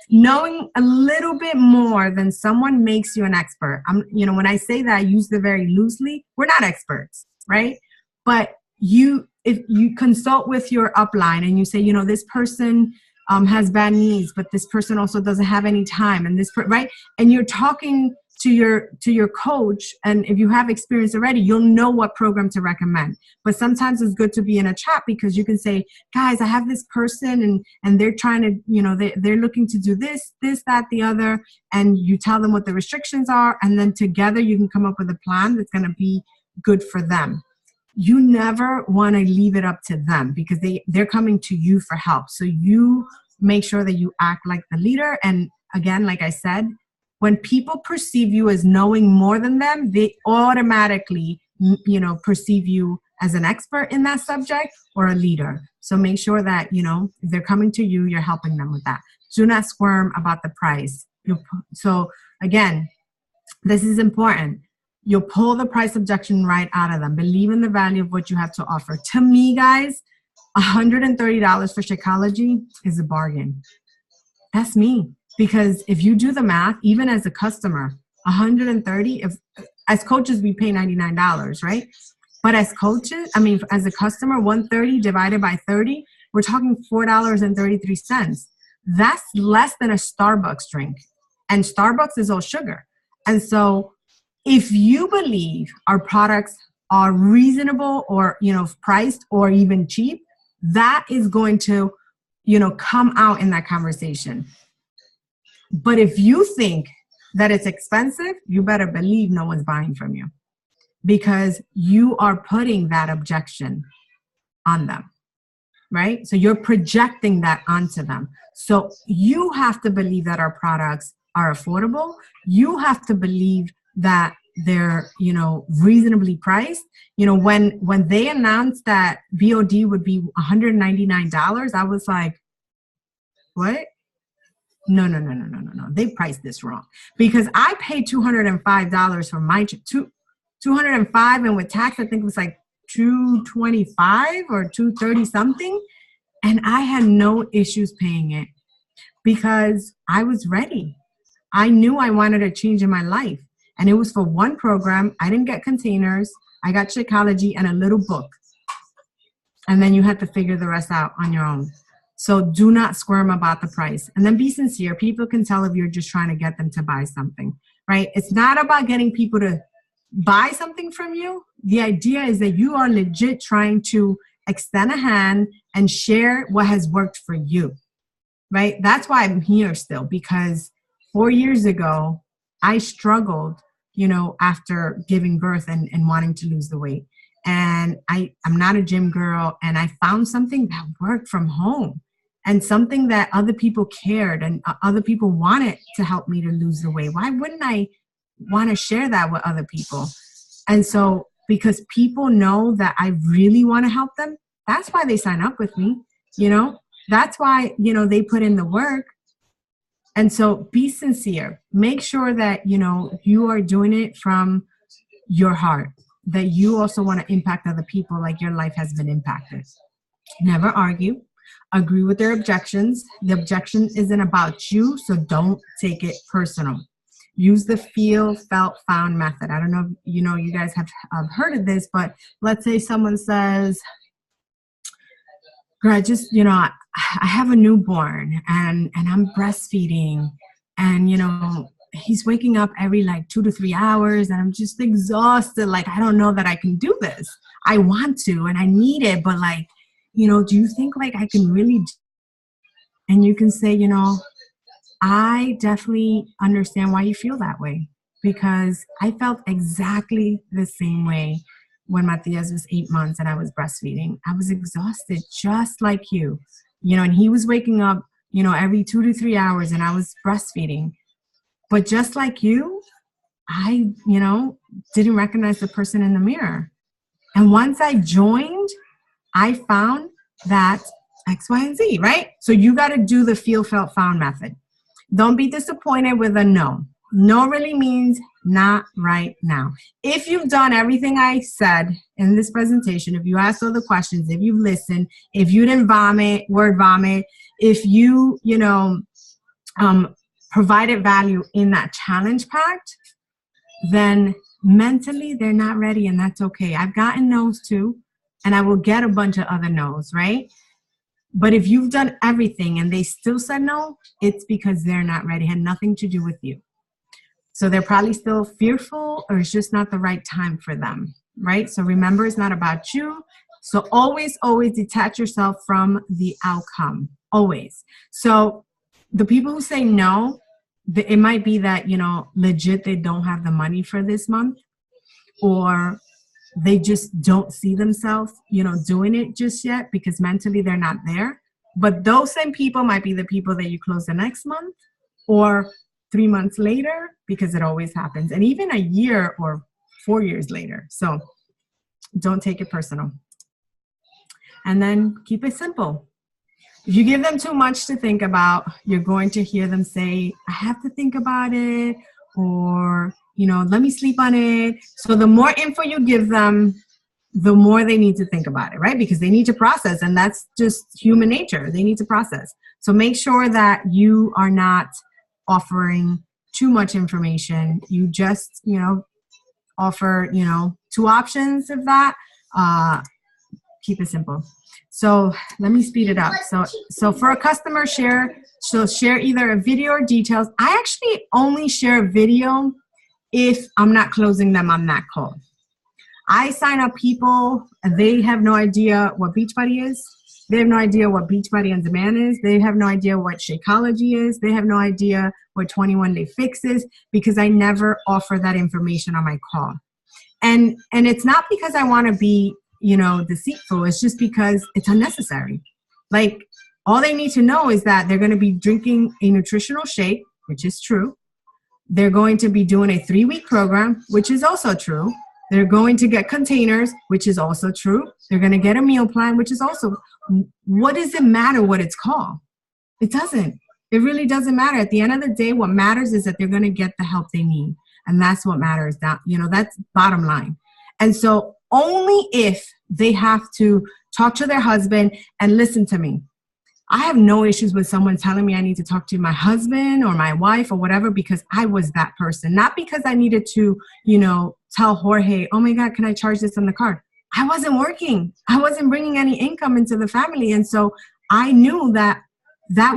knowing a little bit more than someone makes you an expert. When I say that, I use it very loosely. We're not experts, right? But if you consult with your upline and you say, this person has bad knees, but this person also doesn't have any time, and right? And you're talking to your coach, and if you have experience already, you'll know what program to recommend. But sometimes it's good to be in a chat, because you can say, guys, I have this person and they're trying to, they're looking to do this, that, the other, and you tell them what the restrictions are, and then together you can come up with a plan that's going to be good for them. You never want to leave it up to them, because they're coming to you for help. So you make sure that you act like the leader. And again, like I said, when people perceive you as knowing more than them, they automatically, perceive you as an expert in that subject or a leader. So make sure that, if they're coming to you, you're helping them with that. Do not squirm about the price. So again, this is important. You'll pull the price objection right out of them. Believe in the value of what you have to offer. To me, guys, $130 for Shakeology is a bargain. That's me. Because if you do the math, even as a customer, $130, as coaches, we pay $99, right? But as a customer, $130 divided by 30, we're talking $4.33. That's less than a Starbucks drink. And Starbucks is all sugar. And so if you believe our products are reasonable or, priced or even cheap, that is going to, come out in that conversation. But if you think that it's expensive, you better believe no one's buying from you, because you are putting that objection on them, right? So you're projecting that onto them. So you have to believe that our products are affordable. You have to believe that they're, you know, reasonably priced. You know, when they announced that BOD would be $199, I was like, what? No. They priced this wrong, because I paid $205 for my $205, and with tax, I think it was like $225 or $230 something. And I had no issues paying it because I was ready. I knew I wanted a change in my life. And it was for one program. I didn't get containers. I got Shakeology and a little book. And then you had to figure the rest out on your own. So do not squirm about the price. And then be sincere. People can tell if you're just trying to get them to buy something, right? It's not about getting people to buy something from you. The idea is that you are legit trying to extend a hand and share what has worked for you, right? That's why I'm here still, because 4 years ago, I struggled, you know, after giving birth and wanting to lose the weight. And I'm not a gym girl, and I found something that worked from home and something that other people cared and other people wanted to help me to lose the weight. Why wouldn't I want to share that with other people? And so, because people know that I really want to help them, that's why they sign up with me, you know? That's why, you know, they put in the work. And so be sincere. Make sure that, you know, you are doing it from your heart, that you also want to impact other people like your life has been impacted. Never argue. Agree with their objections. The objection isn't about you, so don't take it personal. Use the feel, felt, found method. I don't know if, you know, you guys have heard of this, but let's say someone says, girl, I just, you know, I have a newborn and I'm breastfeeding, and, you know, he's waking up every like 2 to 3 hours, and I'm just exhausted. Like, I don't know that I can do this. I want to, and I need it, but like, you know, do you think like I can really do? And you can say, you know, I definitely understand why you feel that way, because I felt exactly the same way when Matias was 8 months and I was breastfeeding. I was exhausted just like you, you know, and he was waking up, you know, every 2 to 3 hours, and I was breastfeeding. But just like you, I, you know, didn't recognize the person in the mirror. And once I joined, I found that X, Y, and Z, right? So you got to do the feel, felt, found method. Don't be disappointed with a no. No really means not right now. If you've done everything I said in this presentation, if you asked all the questions, if you've listened, if you didn't word vomit, if you, you know, provided value in that challenge pact, then mentally they're not ready, and that's okay. I've gotten no's too, and I will get a bunch of other no's, right? But if you've done everything and they still said no, it's because they're not ready. It had nothing to do with you. So they're probably still fearful, or it's just not the right time for them, right? So remember, it's not about you. So always, always detach yourself from the outcome, always. So the people who say no, it might be that, you know, legit, they don't have the money for this month, or they just don't see themselves, you know, doing it just yet because mentally they're not there. But those same people might be the people that you close the next month or 3 months later, because it always happens. And even a year or 4 years later. So don't take it personal. And then keep it simple. If you give them too much to think about, you're going to hear them say, I have to think about it, or, you know, let me sleep on it. So the more info you give them, the more they need to think about it, right? Because they need to process, and that's just human nature. They need to process. So make sure that you are not offering too much information. You just, you know, offer, you know, 2 options of that. Keep it simple. So let me speed it up. So for a customer share, she'll share either a video or details. I actually only share a video if I'm not closing them on that call. I sign up people, and they have no idea what Beachbody is. They have no idea what Beachbody On Demand is. They have no idea what Shakeology is. They have no idea what 21 Day Fix is, because I never offer that information on my call. And it's not because I want to be, you know, deceitful. It's just because it's unnecessary. Like, all they need to know is that they're going to be drinking a nutritional shake, which is true. They're going to be doing a 3-week program, which is also true. They're going to get containers, which is also true. They're going to get a meal plan, which is also, what does it matter what it's called? It doesn't. It really doesn't matter. At the end of the day, what matters is that they're going to get the help they need. And that's what matters. That's bottom line. And so only if they have to talk to their husband and listen to me. I have no issues with someone telling me I need to talk to my husband or my wife or whatever, because I was that person. Not because I needed to, tell Jorge, oh my God, can I charge this on the card? I wasn't working. I wasn't bringing any income into the family. And so I knew that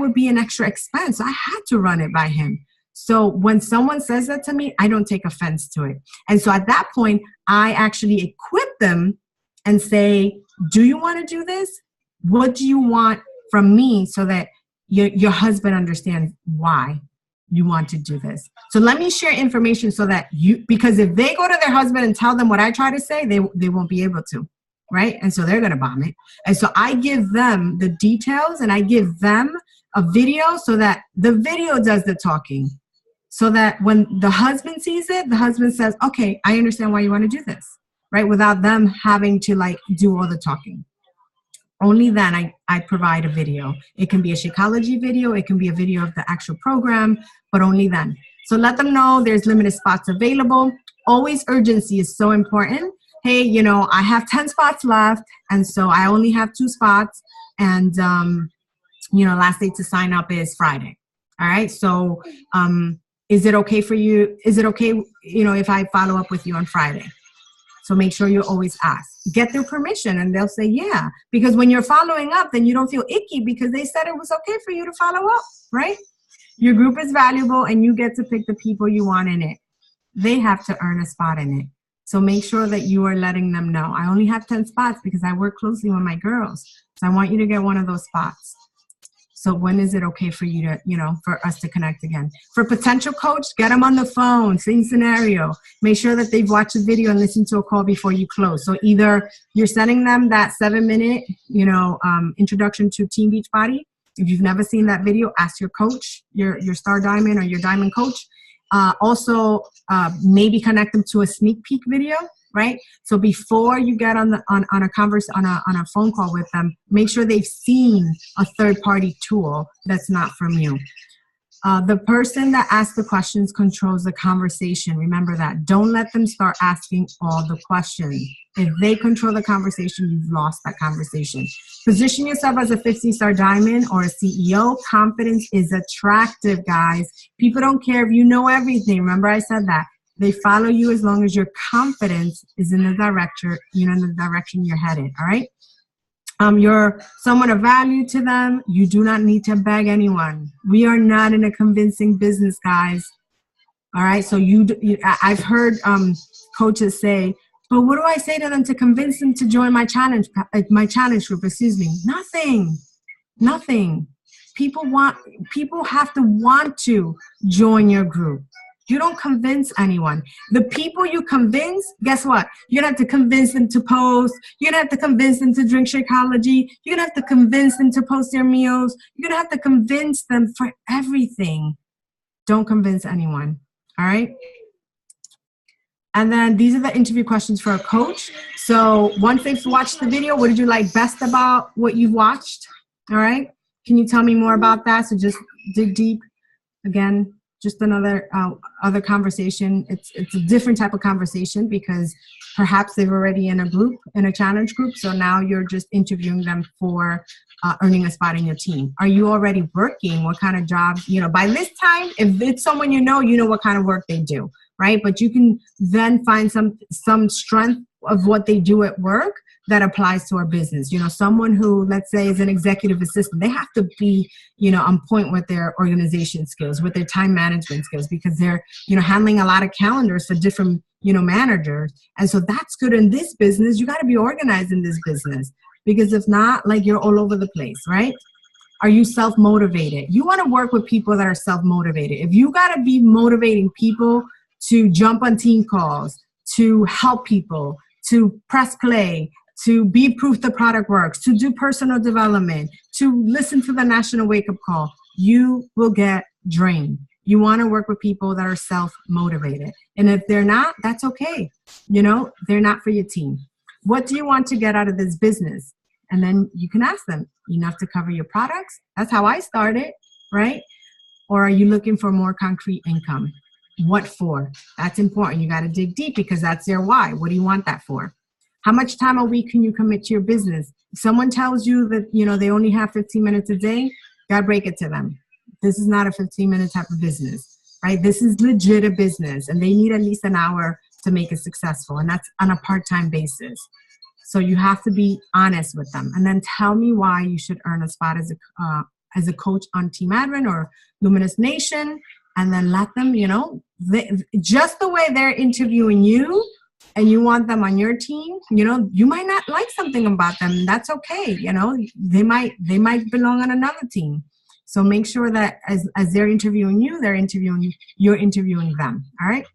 would be an extra expense. I had to run it by him. So when someone says that to me, I don't take offense to it. And so at that point, I actually equip them and say, do you want to do this? What do you want from me, so that your husband understands why you want to do this? So let me share information so that because if they go to their husband and tell them what I try to say, they won't be able to, right? And so they're going to bomb it. And so I give them the details, and I give them a video so that the video does the talking. So that when the husband sees it, the husband says, okay, I understand why you want to do this, right? Without them having to do all the talking. Only then I provide a video. It can be a Shakeology video. It can be a video of the actual program, but only then. So let them know there's limited spots available. Always urgency is so important. Hey, I have 10 spots left, and so I only have 2 spots. And, last day to sign up is Friday. All right. So is it okay for you? Is it okay, if I follow up with you on Friday? So make sure you always ask. Get their permission, and they'll say, yeah. Because when you're following up, then you don't feel icky because they said it was okay for you to follow up, right? Your group is valuable, and you get to pick the people you want in it. They have to earn a spot in it. So make sure that you are letting them know. I only have 10 spots because I work closely with my girls. So I want you to get one of those spots. So when is it okay for you to, for us to connect again? For potential coach, get them on the phone, same scenario. Make sure that they've watched a video and listened to a call before you close. So either you're sending them that 7-minute, introduction to Team Beachbody. If you've never seen that video, ask your coach, your Star Diamond or your Diamond coach. Also, maybe connect them to a sneak peek video. Right? So before you get on a phone call with them, make sure they've seen a third-party tool that's not from you. The person that asks the questions controls the conversation. Remember that. Don't let them start asking all the questions. If they control the conversation, you've lost that conversation. Position yourself as a 15-star diamond or a CEO. Confidence is attractive, guys. People don't care if you know everything. Remember I said that. They follow you as long as your confidence is in the direction, in the direction you're headed. All right. You're someone of value to them. You do not need to beg anyone. We are not in a convincing business, guys. All right. So I've heard coaches say, but what do I say to them to convince them to join my challenge group? Excuse me. Nothing. People have to want to join your group. You don't convince anyone. The people you convince, guess what? You're going to have to convince them to post. You're going to have to convince them to drink Shakeology. You're going to have to convince them to post their meals. You're going to have to convince them for everything. Don't convince anyone. All right? And then these are the interview questions for a coach. So once they've watched the video, what did you like best about what you've watched? All right? Can you tell me more about that? So just dig deep. Again, just another other conversation. It's a different type of conversation because perhaps they've already in a challenge group. So now you're just interviewing them for earning a spot in your team. Are you already working? What kind of jobs? By this time, if it's someone you know what kind of work they do, right? But you can then find some strength of what they do at work that applies to our business. Someone who, let's say, is an executive assistant, they have to be, on point with their organization skills, with their time management skills, because they're, handling a lot of calendars for different, managers. And so that's good in this business. You got to be organized in this business, because if not, you're all over the place, right? Are you self-motivated? You want to work with people that are self-motivated. If you got to be motivating people to jump on team calls, to help people, to press play, to be proof the product works, to do personal development, to listen to the national wake-up call, you will get drained. You want to work with people that are self-motivated. And if they're not, that's okay. You know, they're not for your team. What do you want to get out of this business? And then you can ask them, enough to cover your products? That's how I started, right? Or are you looking for more concrete income? What for? That's important. You got to dig deep because that's their why. What do you want that for? How much time a week can you commit to your business? If someone tells you that, you know, they only have 15 minutes a day, got to break it to them. This is not a 15-minute type of business, right? This is legit a business, and they need at least an hour to make it successful, and that's on a part-time basis. So you have to be honest with them, and then tell me why you should earn a spot as a coach on Team Advent or Luminous Nation, and then let them, you know, just the way they're interviewing you and you want them on your team, you know, you might not like something about them. That's okay. You know, they might belong on another team. So make sure that as they're interviewing you, you're interviewing them. All right.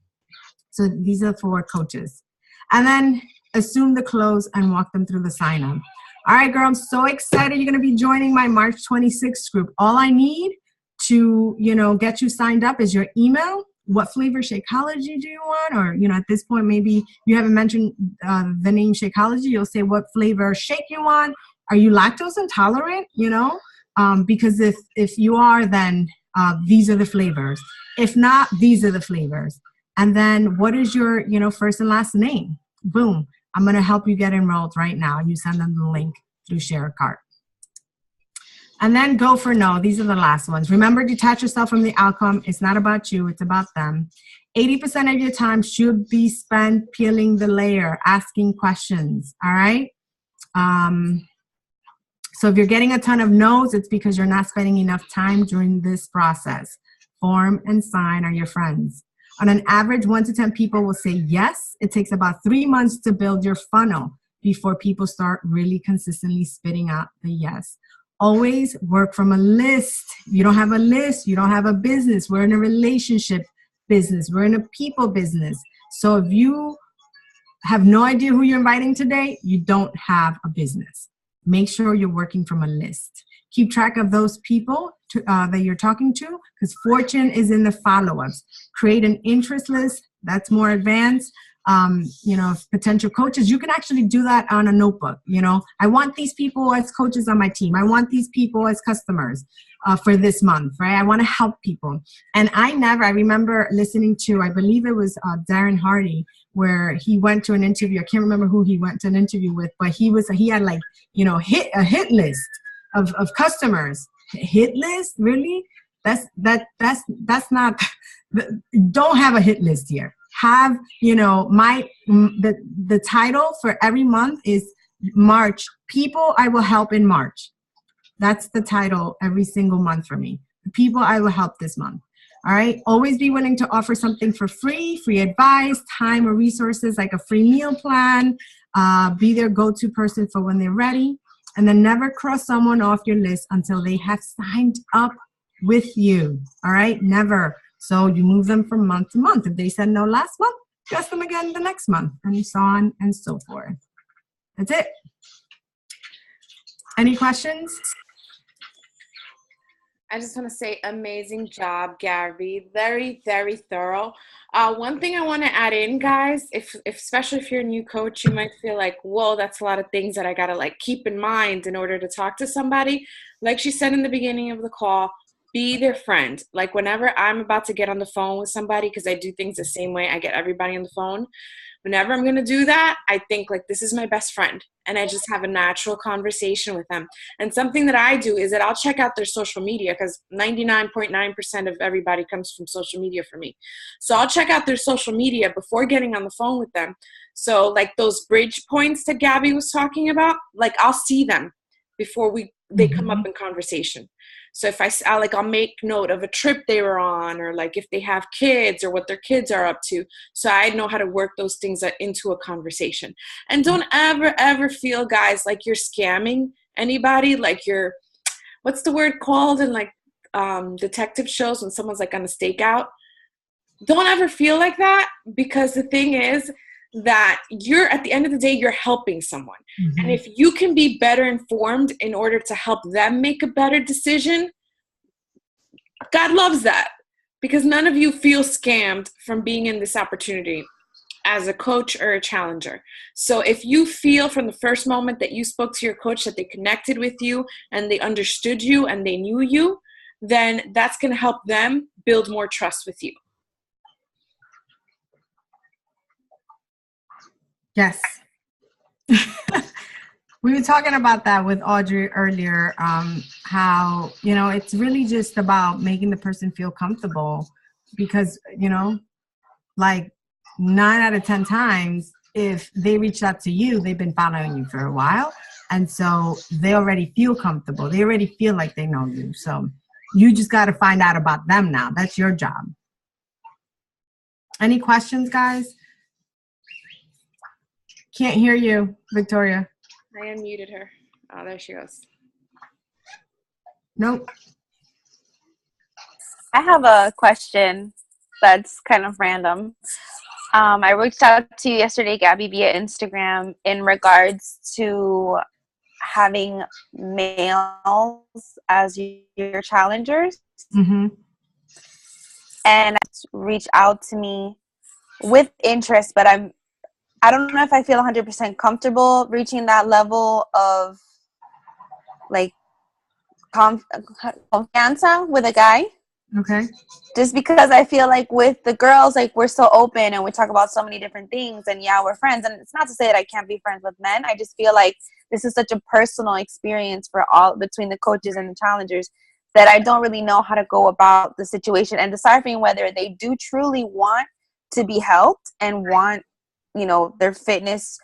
So these are for coaches. And then assume the close and walk them through the sign up. All right, girl, I'm so excited. You're going to be joining my March 26th group. All I need to, you know, get you signed up is your email. What flavor Shakeology do you want? Or, you know, at this point, maybe you haven't mentioned the name Shakeology. You'll say what flavor shake you want. Are you lactose intolerant? You know, because if you are, then these are the flavors. If not, these are the flavors. And then what is your, you know, first and last name? Boom. I'm going to help you get enrolled right now. You send them the link through Share a Cart. And then go for no. These are the last ones. Remember, detach yourself from the outcome. It's not about you. It's about them. 80% of your time should be spent peeling the layer, asking questions. All right? So if you're getting a ton of no's, it's because you're not spending enough time during this process. Form and sign are your friends. On an average, 1 to 10 people will say yes. It takes about 3 months to build your funnel before people start really consistently spitting out the yes. Always work from a list. You don't have a list. You don't have a business. We're in a relationship business. We're in a people business. So if you have no idea who you're inviting today, you don't have a business. Make sure you're working from a list. Keep track of those people that you're talking to, because fortune is in the follow-ups. Create an interest list. That's more advanced. You know, potential coaches, you can actually do that on a notebook. You know, I want these people as coaches on my team. I want these people as customers for this month, right? I want to help people. And I remember listening to, I believe it was Darren Hardy, where he went to an interview. I can't remember who he went to an interview with, but he had like, you know, a hit list of customers. Hit list? Really? That's not, don't have a hit list here. Have, you know, the title for every month is March, people I will help in March. That's the title every single month for me. The people I will help this month. All right. Always be willing to offer something for free advice, time, or resources like a free meal plan. Be their go-to person for when they're ready. And then never cross someone off your list until they have signed up with you. All right. Never. So you move them from month to month. If they said no last month, ask them again the next month, and so on and so forth. That's it. Any questions? I just want to say amazing job, Gabby. Very, very thorough. One thing I want to add in, guys, especially if you're a new coach, you might feel like, whoa, that's a lot of things that I got to like keep in mind in order to talk to somebody. Like she said in the beginning of the call, be their friend. Like whenever I'm about to get on the phone with somebody, because I do things the same way I get everybody on the phone, whenever I'm going to do that, I think like this is my best friend. And I just have a natural conversation with them. And something that I do is that I'll check out their social media, because 99.9% of everybody comes from social media for me. So I'll check out their social media before getting on the phone with them. So like those bridge points that Gabby was talking about, like I'll see them before they come up in conversation. So if I'll make note of a trip they were on, or like if they have kids or what their kids are up to. So I know how to work those things into a conversation. And don't ever feel, guys, like you're scamming anybody. Like you're, what's the word called in like detective shows when someone's like on a stakeout? Don't ever feel like that, because the thing is that you're, at the end of the day, you're helping someone. Mm-hmm. And if you can be better informed in order to help them make a better decision, God loves that. because none of you feel scammed from being in this opportunity as a coach or a challenger. So if you feel from the first moment that you spoke to your coach that they connected with you and they understood you and they knew you, then that's going to help them build more trust with you. Yes. We were talking about that with Audrey earlier, how, you know, it's really just about making the person feel comfortable because, you know, like 9 out of 10 times, if they reached out to you, they've been following you for a while. And so they already feel comfortable. They already feel like they know you. So you just got to find out about them now. That's your job. Any questions, guys? Can't hear you, Victoria. I unmuted her. Oh, there she goes. Nope. I have a question that's kind of random. I reached out to you yesterday, Gabby, via Instagram in regards to having males as your challengers. Mm-hmm. And reach out to me with interest, but I don't know if I feel 100% comfortable reaching that level of like confianza with a guy. Okay. Just because I feel like with the girls, like we're so open and we talk about so many different things, and yeah, we're friends. And it's not to say that I can't be friends with men. I just feel like this is such a personal experience for all between the coaches and the challengers that I don't really know how to go about the situation and deciphering whether they do truly want to be helped and want, you know, their fitness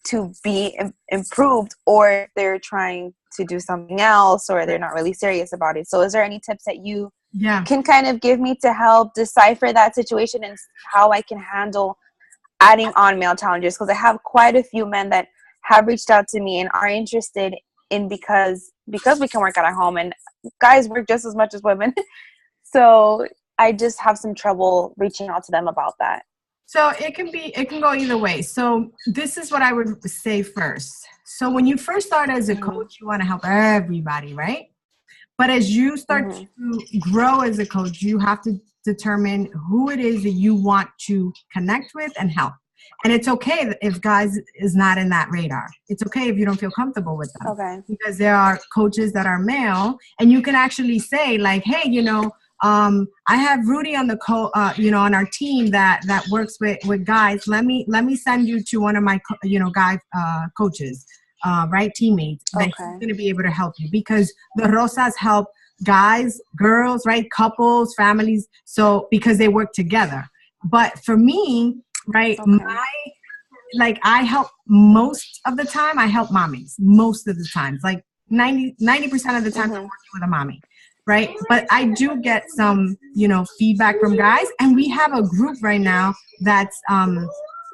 to be improved, or they're trying to do something else, or they're not really serious about it. So is there any tips that you can kind of give me to help decipher that situation and how I can handle adding on male challengers? Because I have quite a few men that have reached out to me and are interested in because we can work at our home, and guys work just as much as women. So I just have some trouble reaching out to them about that. So it can go either way. So this is what I would say first. So when you first start as a coach, you want to help everybody, right? But as you start to grow as a coach, you have to determine who it is that you want to connect with and help. And it's okay if guys is not in that radar. It's okay if you don't feel comfortable with them. Okay. Because there are coaches that are male, and you can actually say like, hey, you know, I have Rudy on the on our team that works with guys. Let me send you to one of my guy coaches, right, teammates that he's going to be able to help you, because the Rosas help guys, girls, right, couples, families. So because they work together. But for me, right, I help most of the time. I help mommies most of the times, like 90% of the time I'm working with a mommy. Right. But I do get some, feedback from guys. And we have a group right now that's guys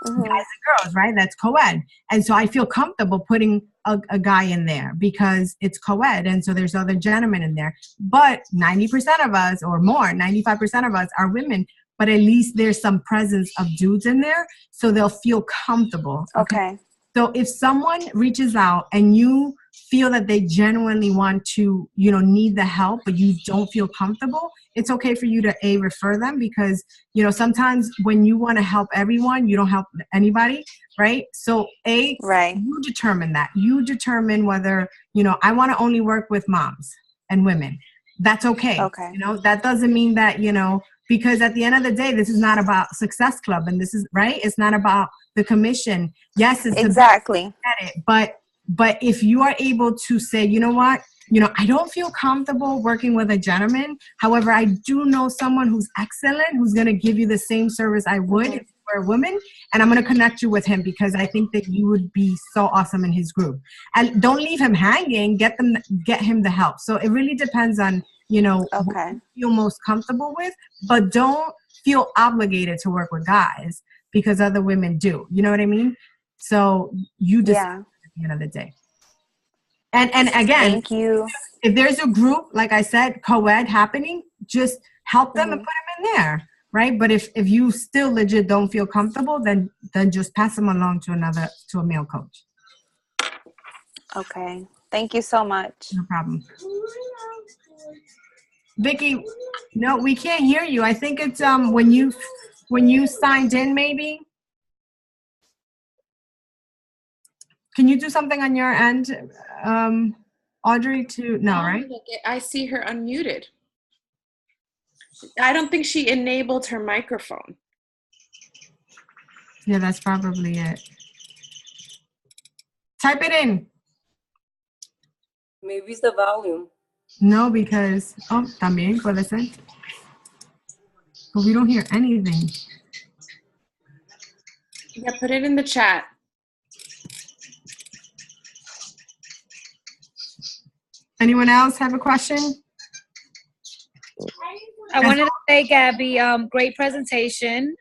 and girls, right? That's co-ed. And so I feel comfortable putting a guy in there because it's co-ed. And so there's other gentlemen in there. But 90% of us or more, 95% of us are women. But at least there's some presence of dudes in there. So they'll feel comfortable. Okay. So if someone reaches out and you feel that they genuinely want to, need the help, but you don't feel comfortable, it's okay for you to refer them, because, sometimes when you want to help everyone, you don't help anybody, right? So you determine that. You determine whether, I want to only work with moms and women. That's okay. Okay. That doesn't mean that, because at the end of the day, this is not about Success Club, and this is right. It's not about the commission. Yes, it's exactly. But if you are able to say, you know what, I don't feel comfortable working with a gentleman. However, I do know someone who's excellent, who's going to give you the same service I would if you were a woman, and I'm going to connect you with him because I think that you would be so awesome in his group. And don't leave him hanging. Get him the help. So it really depends on, what you feel most comfortable with, but don't feel obligated to work with guys because other women do. You know what I mean? So you decide at the end of the day. And again, thank you. If there's a group, like I said, co-ed happening, just help them and put them in there, right? But if you still legit don't feel comfortable, then just pass them along to a male coach. Okay. Thank you so much. No problem. Vicky, no, we can't hear you. I think it's when you signed in, maybe. Can you do something on your end, Audrey? Right? I see her unmuted. I don't think she enabled her microphone. Yeah, that's probably it. Type it in. Maybe it's the volume. No, because también puede ser. But we don't hear anything. Yeah, put it in the chat. Anyone else have a question? I wanted to say, Gabby, great presentation,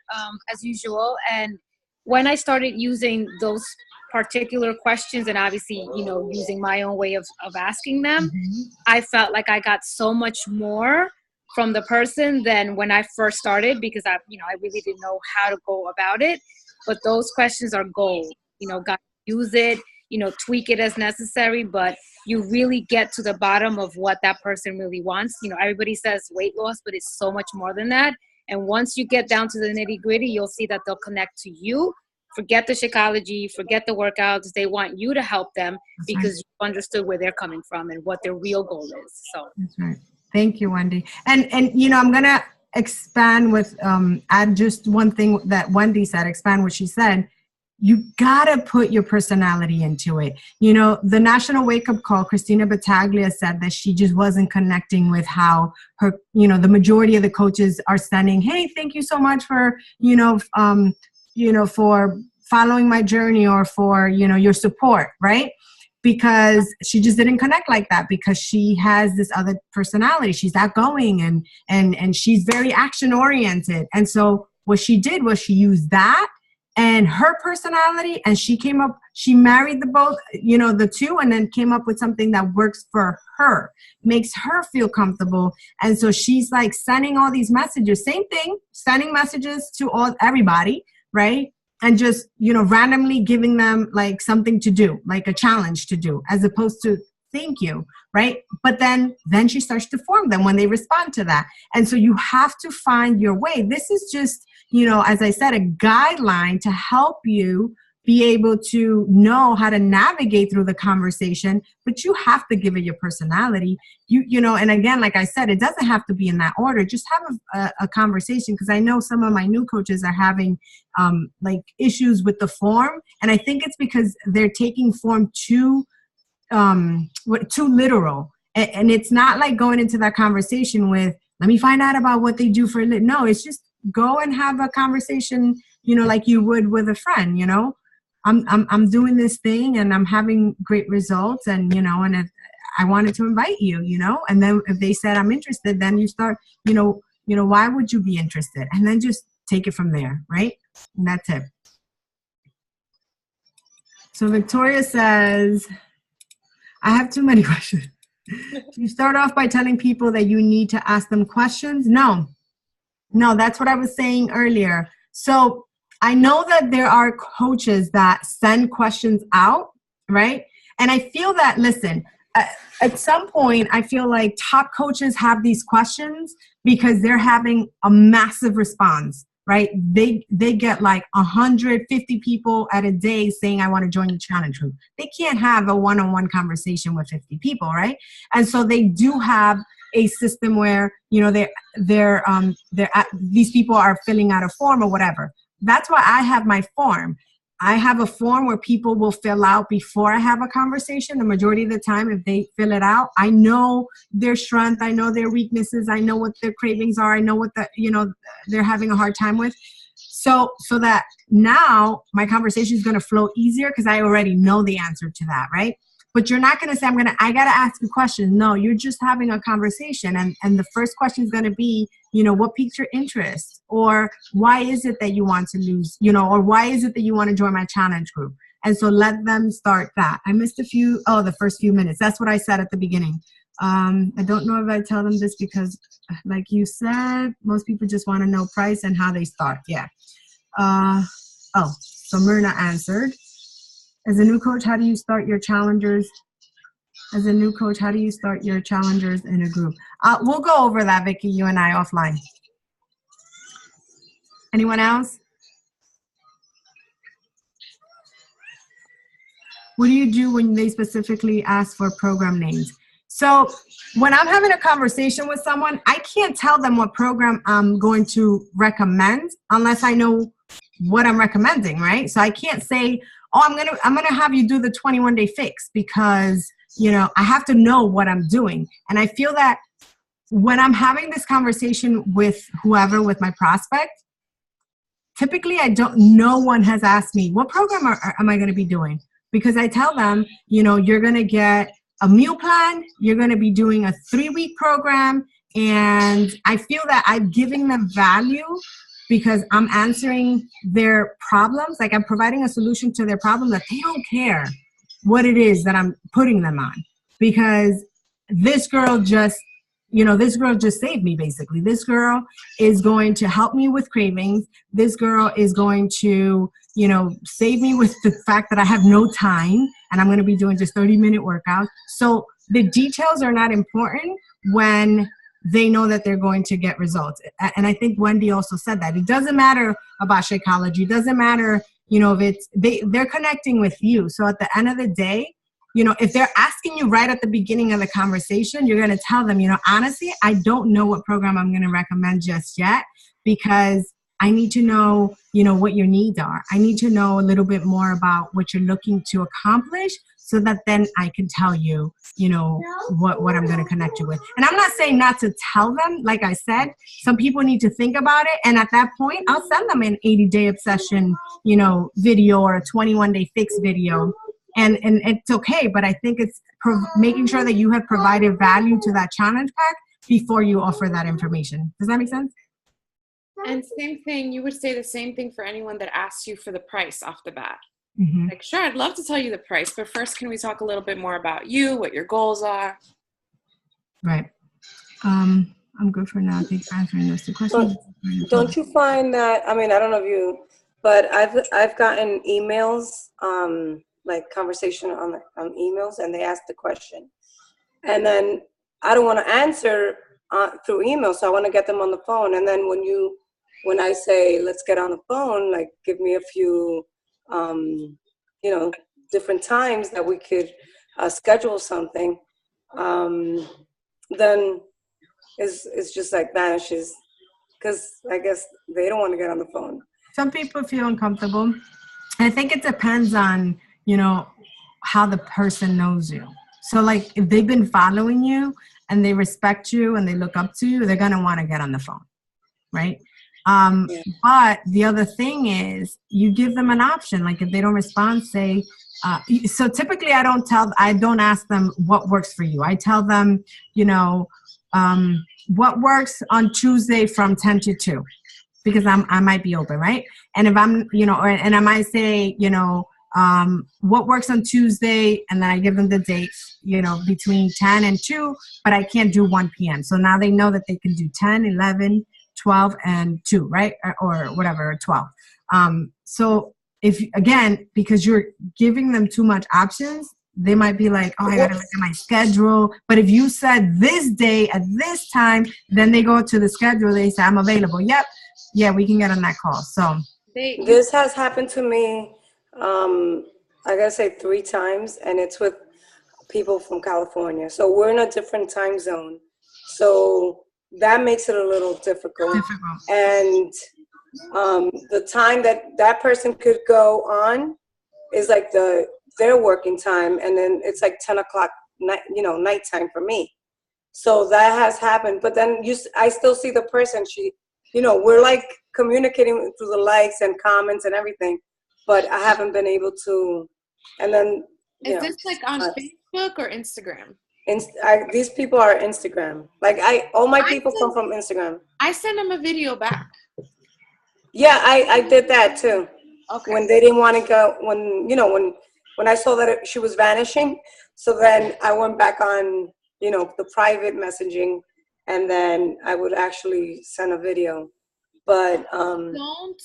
as usual. And when I started using those particular questions and obviously, using my own way of asking them, I felt like I got so much more from the person than when I first started, because I really didn't know how to go about it. But those questions are gold. Got to use it, tweak it as necessary, but you really get to the bottom of what that person really wants. Everybody says weight loss, but it's so much more than that. And once you get down to the nitty gritty, you'll see that they'll connect to you. Forget the Shakeology, forget the workouts. They want you to help them because you understood where they're coming from and what their real goal is. So that's right. Thank you, Wendy. And I'm gonna expand with add just one thing that Wendy said. Expand what she said. You gotta put your personality into it. The National Wake Up Call, Christina Battaglia said that she just wasn't connecting with how her, the majority of the coaches are sending, hey, thank you so much for, for following my journey or for, your support, right? Because she just didn't connect like that because she has this other personality. She's outgoing and she's very action oriented. And so what she did was she used that and her personality, and she married the two, and then came up with something that works for her, makes her feel comfortable. And so she's like sending all these messages, same thing, sending messages to everybody, right? And just, randomly giving them like something to do, like a challenge to do, as opposed to thank you, right? But then she starts to form them when they respond to that. And so you have to find your way. This is just, as I said, a guideline to help you be able to know how to navigate through the conversation, but you have to give it your personality. And again, like I said, it doesn't have to be in that order. Just have a conversation, because I know some of my new coaches are having like issues with the form. And I think it's because they're taking form too literal. And it's not like going into that conversation with, let me find out about what they do for a living. No, it's just go and have a conversation, like you would with a friend, I'm doing this thing and I'm having great results, and and if I wanted to invite you, and then if they said I'm interested, then you start, why would you be interested? And then just take it from there, right? And that's it. So Victoria says, I have too many questions. You start off by telling people that you need to ask them questions? No, that's what I was saying earlier. So I know that there are coaches that send questions out, right? And I feel that, listen, at some point, I feel like top coaches have these questions because they're having a massive response, right? They get like 150 people at a day saying, I want to join the challenge group. They can't have a one-on-one conversation with 50 people, right? And so they do have a system where, these people are filling out a form or whatever. That's why I have my form. I have a form where people will fill out before I have a conversation. The majority of the time, if they fill it out, I know their strength, I know their weaknesses, I know what their cravings are, I know what they're having a hard time with. So that now my conversation is going to flow easier because I already know the answer to that, right? But you're not going to say, I got to ask a question. No, you're just having a conversation. And the first question is going to be, what piques your interest? Or why is it that you want to lose, or why is it that you want to join my challenge group? And so let them start that. I missed the first few minutes. That's what I said at the beginning. I don't know if I tell them this because, like you said, most people just want to know price and how they start. Yeah. So Myrna answered. As a new coach, how do you start your challengers As a new coach, how do you start your challengers in a group? We'll go over that, Vicky, you and I offline. Anyone else? What do you do when they specifically ask for program names? So when I'm having a conversation with someone, I can't tell them what program I'm going to recommend unless I know what I'm recommending, right? So I can't say, oh, I'm gonna have you do the 21-day fix, because I have to know what I'm doing. And I feel that when I'm having this conversation with whoever, with my prospect, typically no one has asked me, what program am I going to be doing? Because I tell them, you're going to get a meal plan, you're going to be doing a 3-week program, and I feel that I'm giving them value because I'm answering their problems. Like, I'm providing a solution to their problem that they don't care what it is that I'm putting them on, because this girl just saved me, basically. This girl is going to help me with cravings. This girl is going to, save me with the fact that I have no time and I'm going to be doing just 30-minute workouts. So the details are not important when they know that they're going to get results. And I think Wendy also said that. It doesn't matter about Shakeology. It doesn't matter, if they're connecting with you. So at the end of the day, if they're asking you right at the beginning of the conversation, you're going to tell them, honestly, I don't know what program I'm going to recommend just yet, because I need to know, what your needs are. I need to know a little bit more about what you're looking to accomplish, so that then I can tell you, what I'm going to connect you with. And I'm not saying not to tell them. Like I said, some people need to think about it. And at that point, I'll send them an 80-day obsession, video, or a 21-day fix video. And it's okay, but I think it's making sure that you have provided value to that challenge pack before you offer that information. Does that make sense? And same thing, you would say the same thing for anyone that asks you for the price off the bat. Mm-hmm. Like, sure, I'd love to tell you the price, but first, can we talk a little bit more about you, what your goals are? Right. I'm good for now. I think answering those 2 questions. Don't you find that, I don't know if you, but I've gotten emails, like conversation on emails, and they ask the question, and then I don't want to answer through email, so I want to get them on the phone. And then when I say let's get on the phone, like give me a few different times that we could schedule something, then it's just like vanishes, because I guess they don't want to get on the phone. Some people feel uncomfortable. I think it depends on how the person knows you. So like, if they've been following you and they respect you and they look up to you, they're going to want to get on the phone, right? Yeah. But the other thing is, you give them an option. Like, if they don't respond, say, so typically I don't ask them what works for you. I tell them, what works on Tuesday from 10 to 2, because I might be open, right? And if I'm, and I might say, what works on Tuesday, and then I give them the dates, between 10 and 2, but I can't do 1 p.m. So now they know that they can do 10, 11, 12, and 2, right? Or whatever, 12. So if, again, because you're giving them too much options, they might be like, oh, I got to look at my schedule. But if you said this day at this time, then they go to the schedule, they say, I'm available. Yep. Yeah, we can get on that call. So this has happened to me, I gotta say 3 times, and it's with people from California. So we're in a different time zone. So that makes it a little difficult. And the time that person could go on is like their working time, and then it's like 10 o'clock nighttime for me. So that has happened. But then I still see the person. We're like communicating through the likes and comments and everything, but I haven't been able to. And then is this like on Facebook or Instagram? These people are Instagram. Like all my people come from Instagram. I send them a video back. Yeah, I did that too. Okay. When they didn't want to go, when I saw that she was vanishing, so then I went back on, the private messaging, and then I would actually send a video. But I don't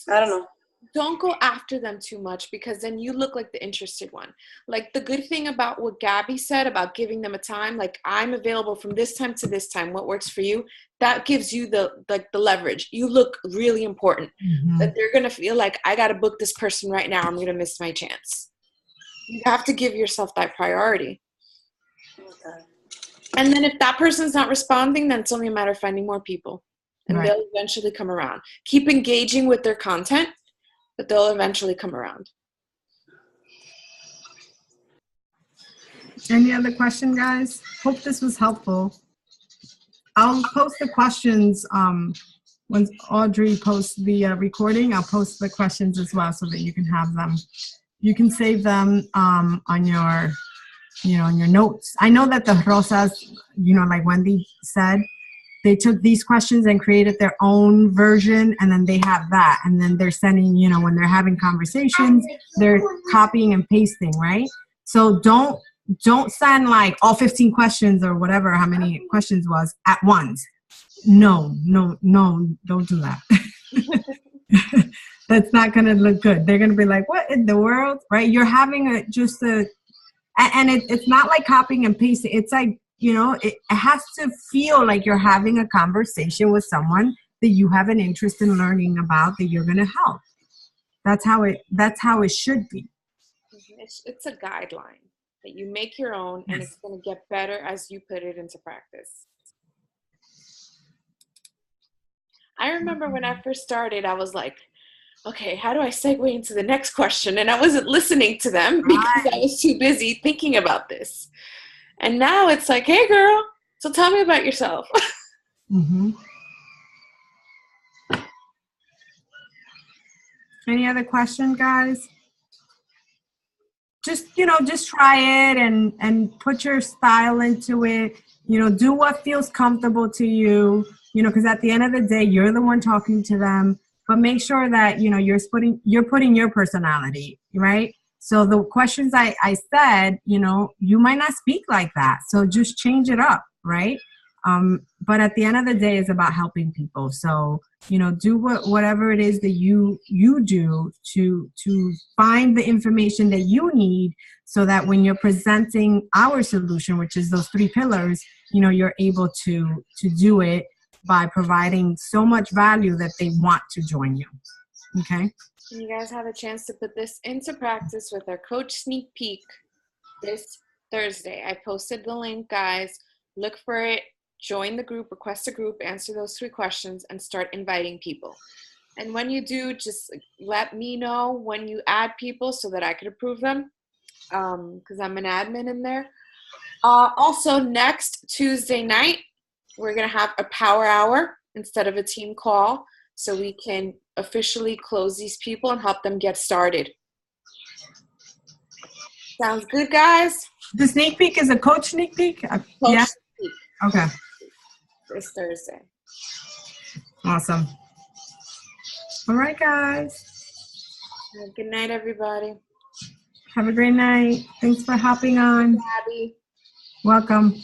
know. don't go after them too much, because then you look like the interested one. Like the good thing about what Gabby said about giving them a time, like I'm available from this time to this time, what works for you, that gives you the leverage. You look really important. That they're gonna feel like, I gotta book this person right now, I'm gonna miss my chance. You have to give yourself that priority. Okay. And then if that person's not responding, then it's only a matter of finding more people, and Right. they'll eventually come around. Keep engaging with their content, but they'll eventually come around. Any other question, guys? Hope this was helpful. I'll post the questions once Audrey posts the recording. I'll post the questions as well so that you can have them. You can save them on your, on your notes. I know that the Rosas, like Wendy said, they took these questions and created their own version, and then they have that, and then they're sending, when they're having conversations, they're copying and pasting, right? So don't send like all 15 questions or whatever, how many questions was at once. No, don't do that. That's not going to look good. They're going to be like, what in the world, right? You're having and it's not like copying and pasting. It's like, it has to feel like you're having a conversation with someone that you have an interest in learning about, that you're going to help. That's how it should be. It's a guideline that you make your own, and it's going to get better as you put it into practice. I remember when I first started, I was like, okay, how do I segue into the next question? And I wasn't listening to them because I was too busy thinking about this. And now it's like, hey, girl, so tell me about yourself. Any other question, guys? Just try it and put your style into it. Do what feels comfortable to you, because at the end of the day, you're the one talking to them. But make sure that, you're putting your personality, right? So the questions I said, you might not speak like that. So just change it up, right? But at the end of the day, it's about helping people. So, do whatever it is that you do to find the information that you need, so that when you're presenting our solution, which is those 3 pillars, you're able to do it by providing so much value that they want to join you. Okay. And you guys have a chance to put this into practice with our coach sneak peek this Thursday. I posted the link, guys. Look for it. Join the group, request a group, answer those 3 questions, and start inviting people. And when you do, just let me know when you add people so that I could approve them, because I'm an admin in there. Also, next Tuesday night, we're going to have a power hour instead of a team call, so we can officially close these people and help them get started. Sounds good, guys? The sneak peek is a coach sneak peek? Yeah. Sneak peek. Okay. This Thursday. Awesome. All right, guys. Good night, everybody. Have a great night. Thanks for hopping on. Abby. Welcome.